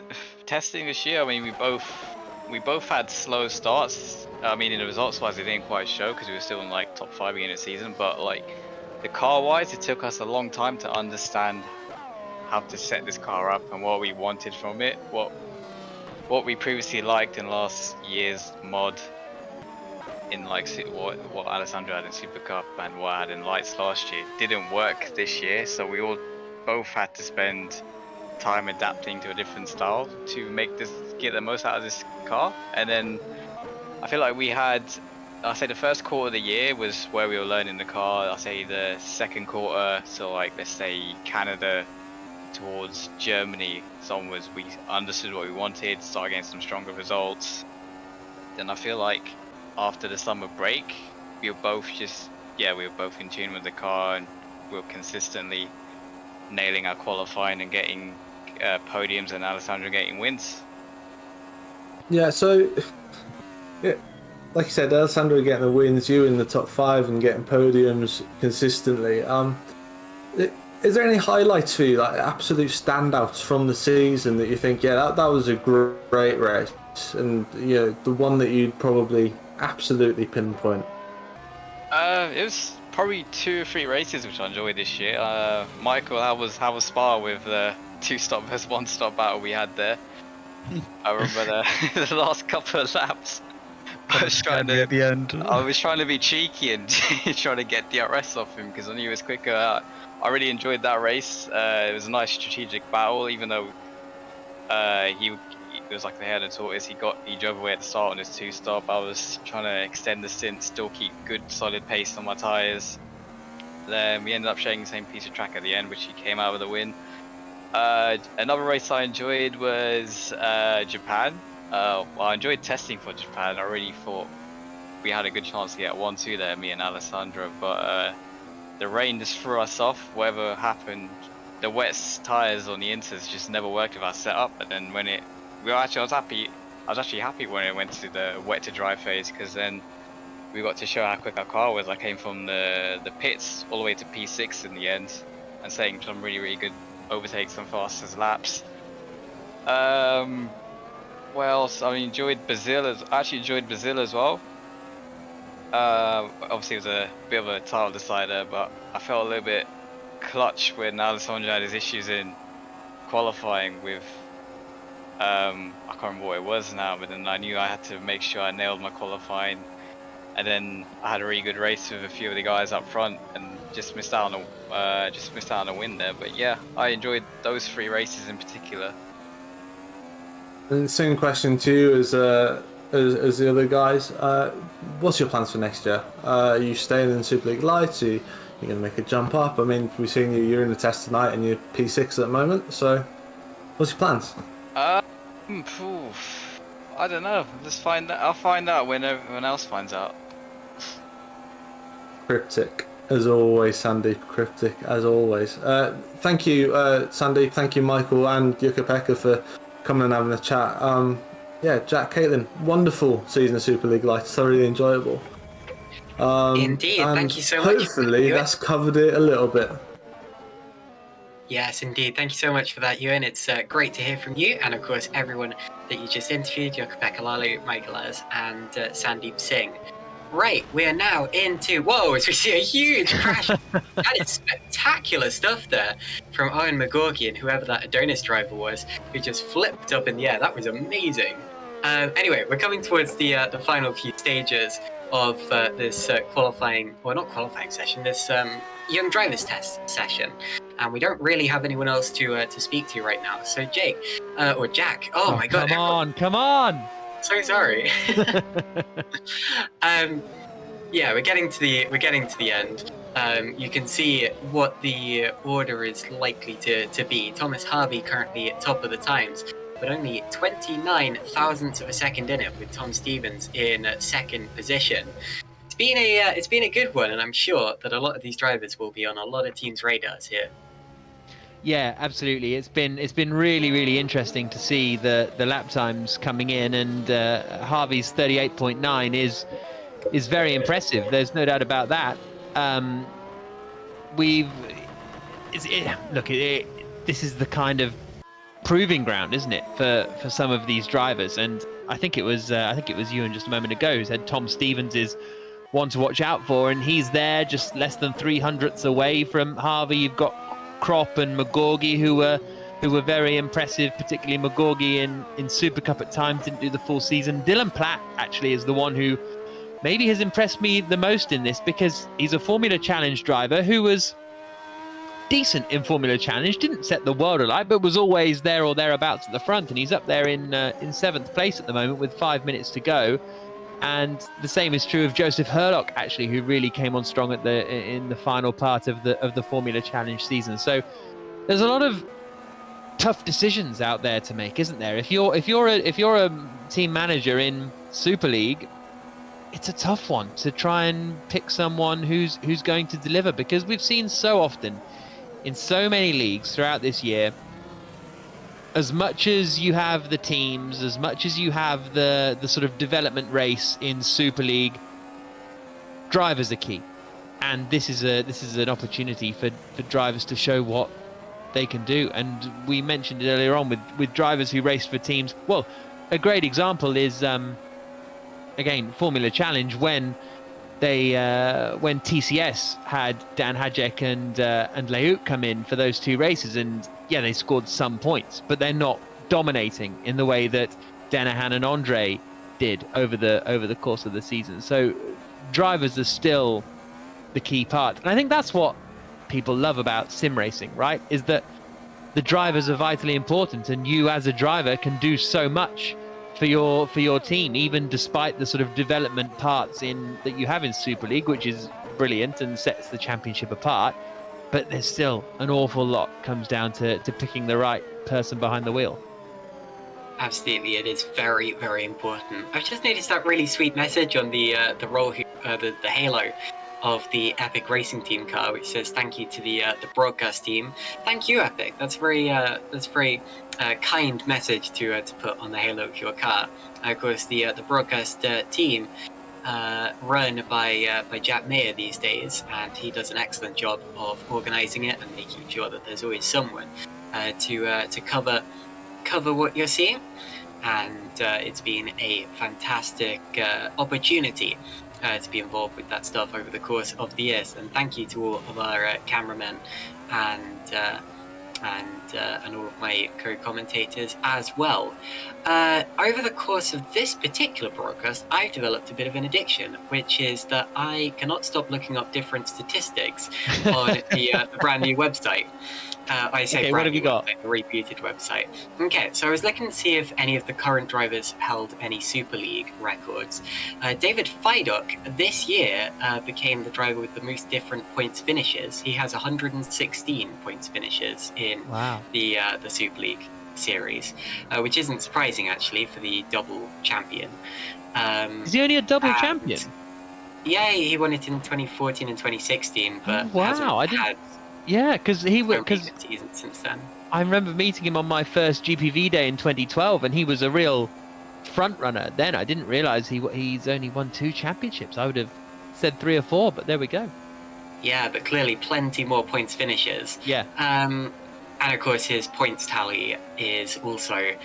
testing this year, I mean, we both had slow starts. I mean, in the results-wise, it didn't quite show because we were still in like top 5 beginning of the season. But like the car-wise, it took us a long time to understand how to set this car up and what we wanted from it. What we previously liked in last year's mod, in like what Alessandro had in Super Cup and what I had in Lights last year, didn't work this year. So we all both had to spend time adapting to a different style to get the most out of this car. And then I feel like I'd say the first quarter of the year was where we were learning the car. I'd say the second quarter, so like let's say Canada towards Germany onwards, we understood what we wanted, started getting some stronger results. Then I feel like after the summer break, we were both in tune with the car, and we were consistently nailing our qualifying and getting podiums, and Alessandro getting wins. Yeah, so yeah, like you said, Alessandro getting the wins, you in the top 5 and getting podiums consistently. Is there any highlights for you, like absolute standouts from the season that you think, yeah, that was a great race, and the one that you'd probably absolutely pinpoint? It was probably 2 or 3 races which I enjoyed this year. Michael, how was Spa with the 2-stop versus 1-stop battle we had there? I remember the last couple of laps. I was trying to be cheeky and trying to get DRS off him because I knew he was quicker. I really enjoyed that race. It was a nice strategic battle, even though he was like the hare and the tortoise. He drove away at the start on his 2-stop. I was trying to extend the stint, still keep good solid pace on my tyres. Then we ended up sharing the same piece of track at the end, which he came out with a win. Another race I enjoyed was Japan. Well, I enjoyed testing for Japan. I really thought we had a good chance to get 1-2 there, me and Alessandro, but the rain just threw us off. Whatever happened, the wet tyres on the inters just never worked with our setup. And then when I was actually happy when it went to the wet to dry phase, because then we got to show how quick our car was. I came from the pits all the way to P6 in the end, and saying some really good overtakes and fastest laps. Well, I enjoyed Brazil as well. Obviously it was a bit of a title decider, but I felt a little bit clutch when Alessandro had his issues in qualifying with I can't remember what it was now, but then I knew I had to make sure I nailed my qualifying, and then I had a really good race with a few of the guys up front and just missed out on a win there. But yeah, I enjoyed those 3 races in particular. And same question to you as the other guys. What's your plans for next year? Are you staying in Super League Lights? Are you going to make a jump up? I mean, we've seen you're in the test tonight and you're P6 at the moment. So, what's your plans? I don't know. I'll find out when everyone else finds out. Cryptic as always, Sandeep. Cryptic as always. Thank you, Sandeep. Thank you, Michael and Jukka-Pekka for coming and having a chat. Yeah, Jack, Caitlin, wonderful season of Super League Lights. Thoroughly enjoyable. Indeed. Thank you so much. Hopefully, that's covered it a little bit. Yes, indeed. Thank you so much for that, Ewan. It's great to hear from you, and of course, everyone that you just interviewed, Jukka-Pekka Lalu, Michael Az, and Sandeep Singh. Right, we are now into... Whoa, as we see a huge crash. That is spectacular stuff there from Owen McGorgy and whoever that Adonis driver was, who just flipped up in the air. That was amazing. Anyway, we're coming towards the final few stages of this qualifying, well, not qualifying session, this young drivers test session. And we don't really have anyone else to speak to right now. So Jake, or Jack, oh my God. Come on. So sorry. Yeah, we're getting to the end. You can see what the order is likely to be. Thomas Harvey currently at top of the times, but only 29 thousandths of a second in it, with Tom Stevens in second position. It's been a good one, and I'm sure that a lot of these drivers will be on a lot of teams' radars here. Yeah, absolutely. It's been really interesting to see the lap times coming in, and Harvey's 38.9 is very impressive. There's no doubt about that. This is the kind of proving ground, isn't it, for some of these drivers? And I think it was Ewan just a moment ago who said Tom Stevens is one to watch out for, and he's there just less than 300ths away from Harvey. You've got Kropp and McGorgy who were very impressive, particularly McGorgy in Super Cup at times, didn't do the full season. Dylan Platt actually is the one who maybe has impressed me the most in this, because he's a Formula Challenge driver who was decent in Formula Challenge, didn't set the world alight, but was always there or thereabouts at the front, and he's up there in 7th place at the moment with 5 minutes to go. And the same is true of Joseph Herlock, actually, who really came on strong in the final part of the Formula Challenge season. So there's a lot of tough decisions out there to make, isn't there? If you're a team manager in Super League, it's a tough one to try and pick someone who's going to deliver, because we've seen so often in so many leagues throughout this year, as much as you have the teams, as much as you have the sort of development race in Super League, drivers are key. And this is an opportunity for drivers to show what they can do. And we mentioned it earlier on with drivers who raced for teams. Well, a great example is again Formula Challenge, when TCS had Dan Hajek and Leuk come in for those two races, and yeah, they scored some points, but they're not dominating in the way that Danahan and Andre did over the course of the season. So drivers are still the key part, and I think that's what people love about sim racing, right? Is that the drivers are vitally important, and you as a driver can do so much for your team, even despite the sort of development parts that you have in Super League, which is brilliant and sets the championship apart. But there's still an awful lot comes down to picking the right person behind the wheel. Absolutely, it is very, very important. I've just noticed that really sweet message on the halo of the Epic Racing Team car, which says thank you to the broadcast team. Thank you, Epic. That's very kind message to put on the halo of your car. Of course, the broadcast team run by Jack Mayer these days, and he does an excellent job of organising it and making sure that there's always someone to cover what you're seeing. And it's been a fantastic opportunity to be involved with that stuff over the course of the years. And thank you to all of our cameramen and and all of my co-commentators as well. Over the course of this particular broadcast, I've developed a bit of an addiction, which is that I cannot stop looking up different statistics on the brand new website. I say Okay, brand what have new you got? website, the rebooted website. Okay, so I was looking to see if any of the current drivers held any Super League records. David Fiduk this year became the driver with the most different points finishes. He has 116 points finishes in Wow. the Super League series, which isn't surprising actually for the double champion. Is he only a double champion? Yeah, he won it in 2014 and 2016, but wow, hasn't I didn't. had Yeah, because season since then. I remember meeting him on my first GPV day in 2012, and he was a real front runner. Then I didn't realise he's only won 2 championships. I would have said 3 or 4, but there we go. Yeah, but clearly plenty more points finishes. Yeah. And of course, his points tally is also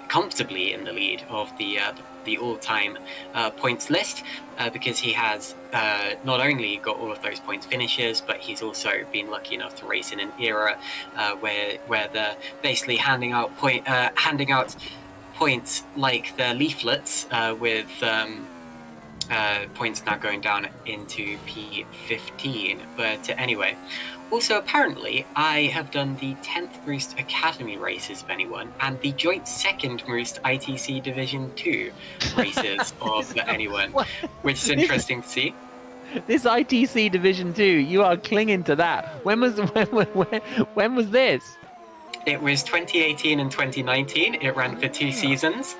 comfortably in the lead of the all-time points list, because he has not only got all of those points finishes, but he's also been lucky enough to race in an era where they're basically handing out points like their leaflets, with points now going down into P15. But anyway, also apparently I have done the 10th most Academy races of anyone, and the joint 2nd most ITC Division 2 races of anyone, which is interesting to see. This ITC Division 2, you are clinging to that. When was this? It was 2018 and 2019. It ran for 2 seasons.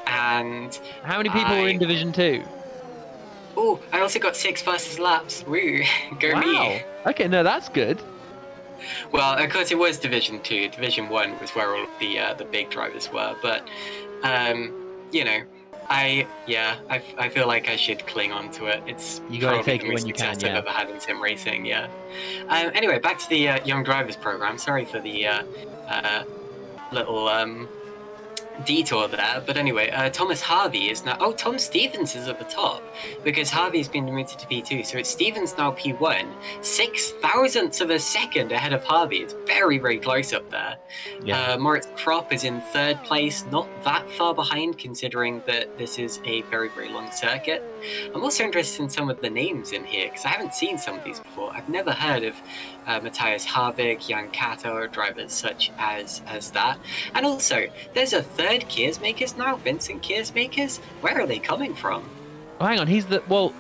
And how many people were in Division 2? Oh, I also got 6 fastest laps. Woo, go me. Okay, no, that's good. Well, of course, it was Division 2. Division 1 was where all of the big drivers were. But, you know, I feel like I should cling on to it. It's you gotta probably take the it most when you can, success I've ever had in sim racing, yeah. Anyway, back to the Young Drivers program. Sorry for the little detour there, but anyway, Thomas Harvey is now... Oh, Tom Stevens is at the top, because Harvey's been demoted to P2, so it's Stevens now P1, 6,000ths of a second ahead of Harvey. It's very, very close up there. Yeah. Moritz Kropp is in 3rd place, not that far behind, considering that this is a very, very long circuit. I'm also interested in some of the names in here, because I haven't seen some of these before. I've never heard of Matthias Harvig, Jan Kato, or drivers such as that. And also, there's a 3rd Keersmakers now, Vincent Keersmakers. Where are they coming from? Oh, hang on, he's the... Well,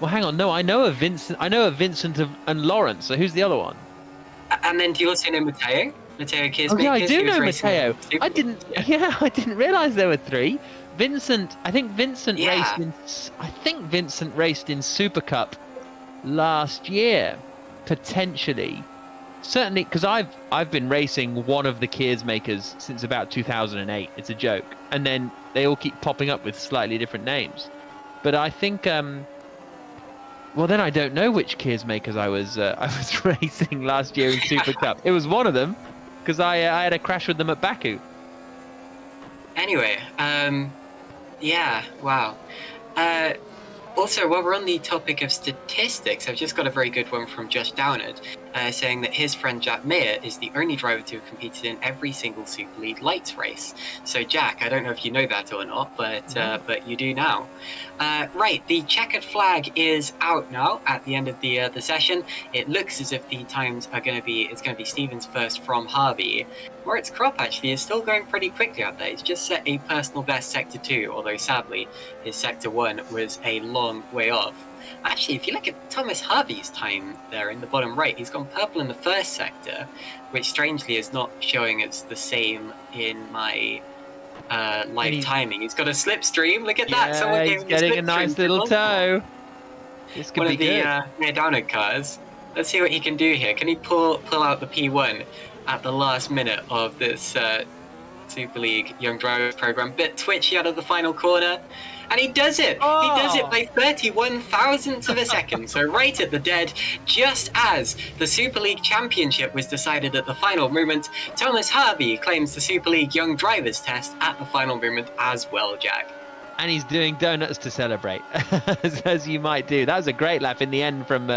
hang on, no, I know of Vincent and Lawrence, so who's the other one? And then do you also know Matteo? Matteo Keersmakers? Oh, yeah, I do He was know racing Matteo. Super- I didn't realise there were 3. I think Vincent raced in Super Cup last year, potentially. Certainly, because I've been racing one of the Keersmakers since about 2008. It's a joke, and then they all keep popping up with slightly different names. But I think, well, then I don't know which Keersmakers I was racing last year in Super Cup. It was one of them, because I had a crash with them at Baku. Anyway, yeah, wow. Also, while we're on the topic of statistics, I've just got a very good one from Josh Downard, saying that his friend Jack Mayer is the only driver to have competed in every single Super League Lights race. So, Jack, I don't know if you know that or not, but you do now. Right, the checkered flag is out now at the end of the session. It looks as if the times are going to be Stevens first from Harvey. Moritz Kropp actually is still going pretty quickly out there. He's just set a personal best Sector 2, although sadly his Sector 1 was a long way off. Actually, if you look at Thomas Harvey's time there in the bottom right, he's gone purple in the first sector, which strangely is not showing as the same in my live timing. He's got a slipstream. Look at that! Someone gave he's him getting a slipstream nice for little long. toe. This could One be of the good. Mayor Downard cars. Let's see what he can do here. Can he pull out the P1 at the last minute of this Super League Young Drivers program? Bit twitchy out of the final corner. And he does it! He does it by 31,000ths of a second, so right at the dead, just as the Super League Championship was decided at the final moment. Thomas Harvey claims the Super League Young Drivers test at the final moment as well, Jack. and he's doing donuts to celebrate, as you might do. That was a great lap in the end from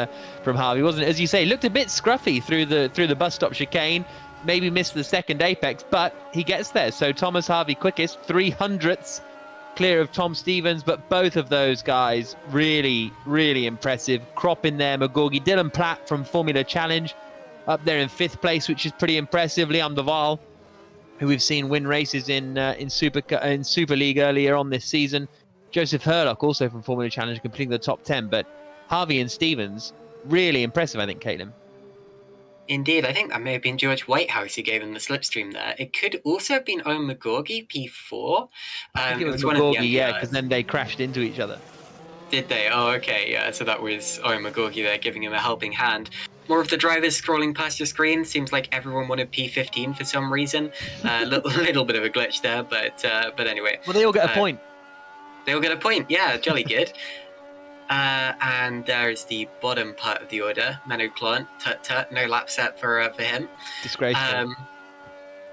Harvey, wasn't it? As you say, he looked a bit scruffy through the bus stop chicane, maybe missed the second apex, but he gets there. So Thomas Harvey quickest, 300ths clear of Tom Stevens, but both of those guys really, really impressive. Crop in there, McGorgy. Dylan Platt from Formula Challenge up there in 5th place, which is pretty impressive. Liam Duval, who we've seen win races in Super League earlier on this season. Joseph Herlock, also from Formula Challenge, completing the top 10. But Harvey and Stevens, really impressive, I think, Caitlin. Indeed, I think that may have been George Whitehouse who gave him the slipstream there. It could also have been Owen McGorgy, P4. I think it was one of the McGorgy, yeah, MPRs. because then they crashed into each other. Did they? Oh, okay, yeah. So that was Owen McGorgy there giving him a helping hand. More of the drivers scrolling past your screen. Seems like everyone wanted P15 for some reason. Little bit of a glitch there, but anyway. Well, they all get a point. They all get a point, yeah, jolly good. And there is the bottom part of the order. Manu Clon, tut, no lap set for him. Disgraceful.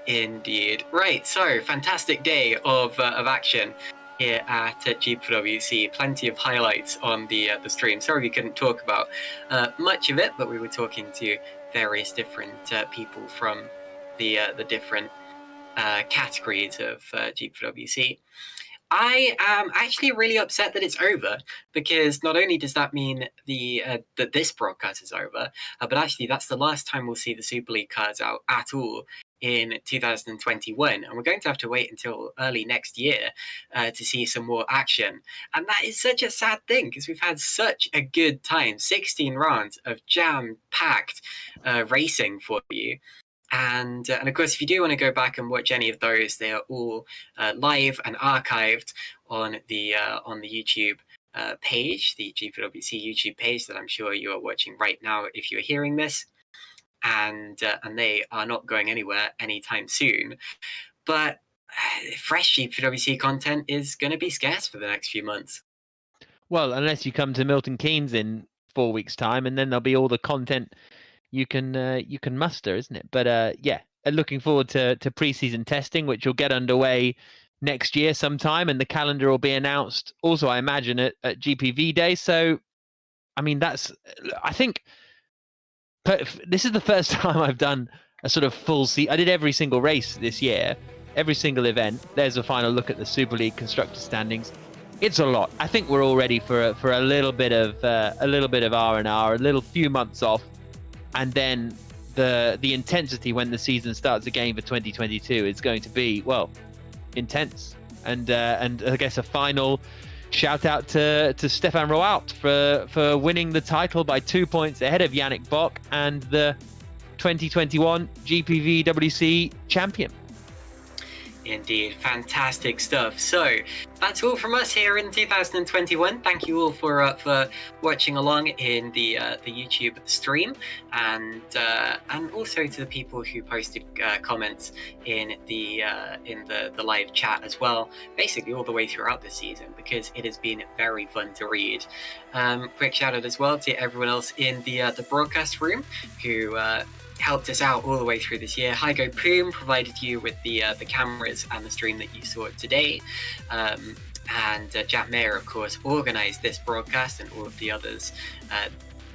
Indeed. Right, so fantastic day of action here at GPVWC. Plenty of highlights on the stream. Sorry we couldn't talk about much of it, but we were talking to various different people from the different categories of GPVWC. I am actually really upset that it's over, because not only does that mean that this broadcast is over, but actually that's the last time we'll see the Super League cards out at all in 2021, and we're going to have to wait until early next year to see some more action. And that is such a sad thing, because we've had such a good time, 16 rounds of jam-packed racing for you. And of course, if you do want to go back and watch any of those, they are all live and archived on the YouTube page, the GPWC YouTube page that I'm sure you are watching right now if you're hearing this. And they are not going anywhere anytime soon. But fresh GPWC content is going to be scarce for the next few months. Well, unless you come to Milton Keynes in 4 weeks' time, and then there'll be all the content you can muster, isn't it? But yeah, looking forward to pre-season testing, which will get underway next year sometime, and the calendar will be announced also, I imagine, at GPV Day. So, I mean, I think this is the first time I've done a sort of full season. I did every single race this year, every single event. There's a final look at the Super League constructor standings. It's a lot. I think we're all ready for a little bit of R&R, a little few months off. And then the intensity when the season starts again for 2022 is going to be, well, intense. And I guess a final shout out to Stefan Roaut for winning the title by 2 points ahead of Yannick Bock and the 2021 GPVWC champion. Indeed, fantastic stuff. So that's all from us here in 2021. Thank you all for watching along in the YouTube stream, and also to the people who posted comments in the live chat as well. Basically, all the way throughout the season, because it has been very fun to read. Quick shout out as well to everyone else in the broadcast room who helped us out all the way through this year. Heigo Poom provided you with the cameras and the stream that you saw today. And Jack Mayer, of course, organised this broadcast and all of the others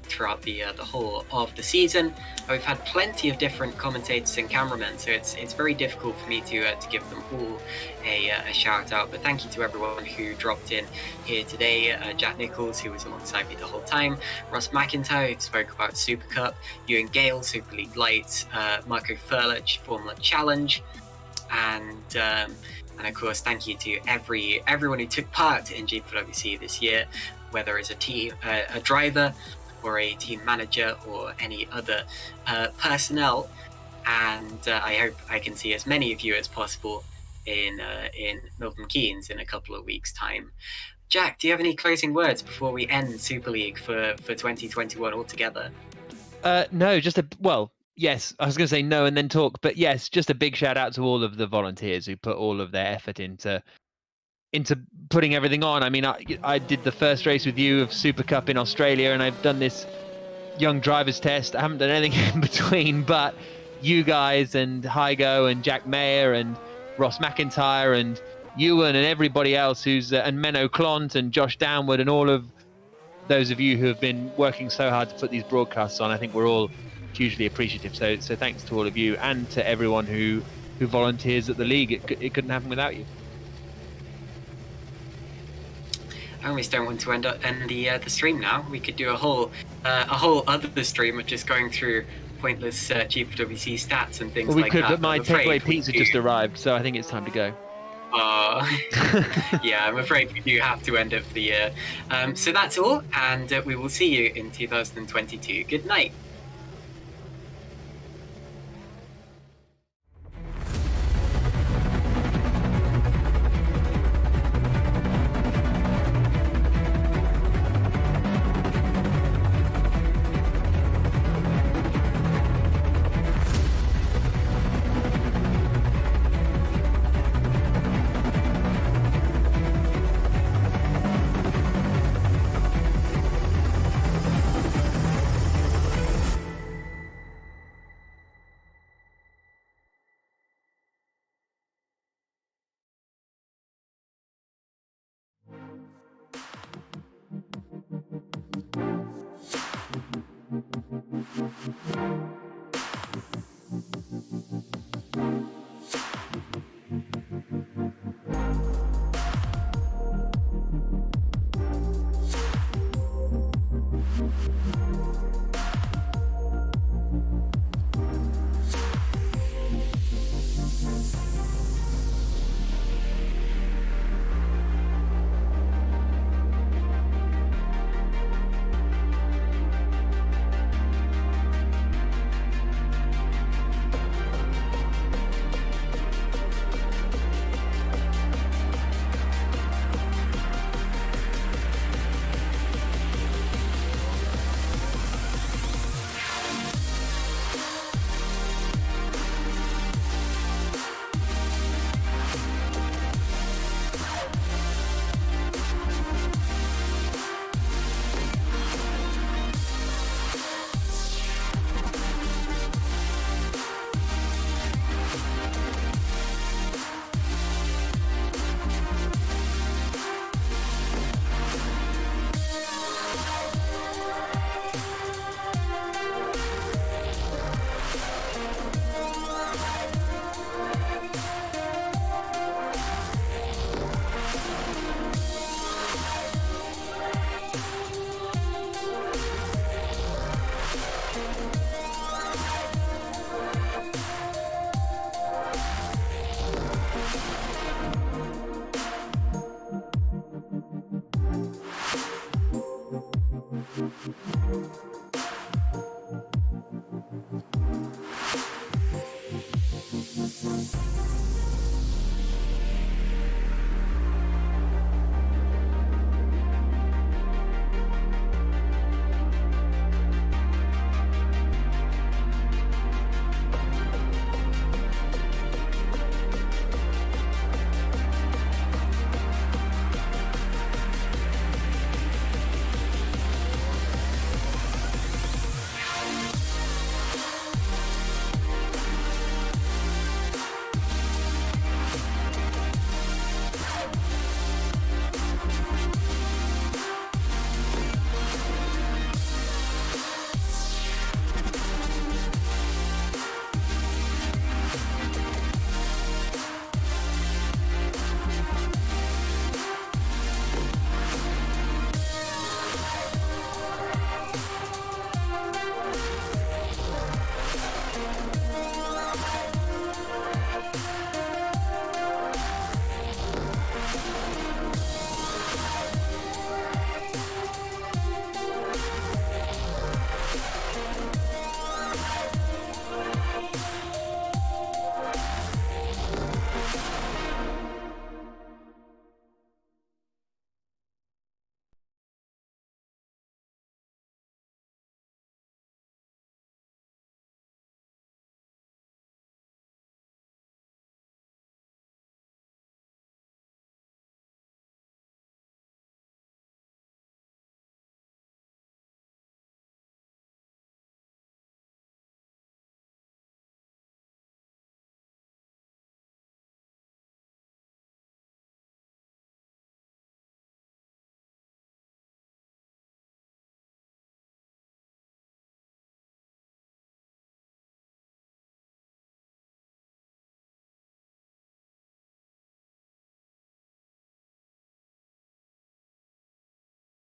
throughout the whole of the season. We've had plenty of different commentators and cameramen, so it's very difficult for me to give them all a shout out. But thank you to everyone who dropped in here today. Jack Nicholls, who was alongside me the whole time, Ross McIntyre, who spoke about Super Cup, Ewan Gale, Super League Lights, Marco Furlich, Formula Challenge, and of course thank you to everyone who took part in GPWC this year, whether it's a team, a driver, or a team manager, or any other personnel. And I hope I can see as many of you as possible in Milton Keynes in a couple of weeks' time. Jack, do you have any closing words before we end Super League for 2021 altogether? No, yes, I was going to say no and then talk, but yes, just a big shout out to all of the volunteers who put all of their effort into putting everything on. I mean, I did the first race with you of Super Cup in Australia, and I've done this young drivers test. I haven't done anything in between, but you guys and Heigo and Jack Mayer and Ross McIntyre and Ewan and everybody else who's and Menno Clont and Josh Downward and all of those of you who have been working so hard to put these broadcasts on. I think we're all hugely appreciative. So thanks to all of you and to everyone who volunteers at the league. It couldn't happen without you. I almost don't want to end the stream now. We could do a whole other stream of just going through pointless GPWC stats and things Well, we like could, that. but my takeaway pizza just arrived, so I think it's time to go. Yeah, I'm afraid we do have to end up the year. So that's all, and we will see you in 2022. Good night.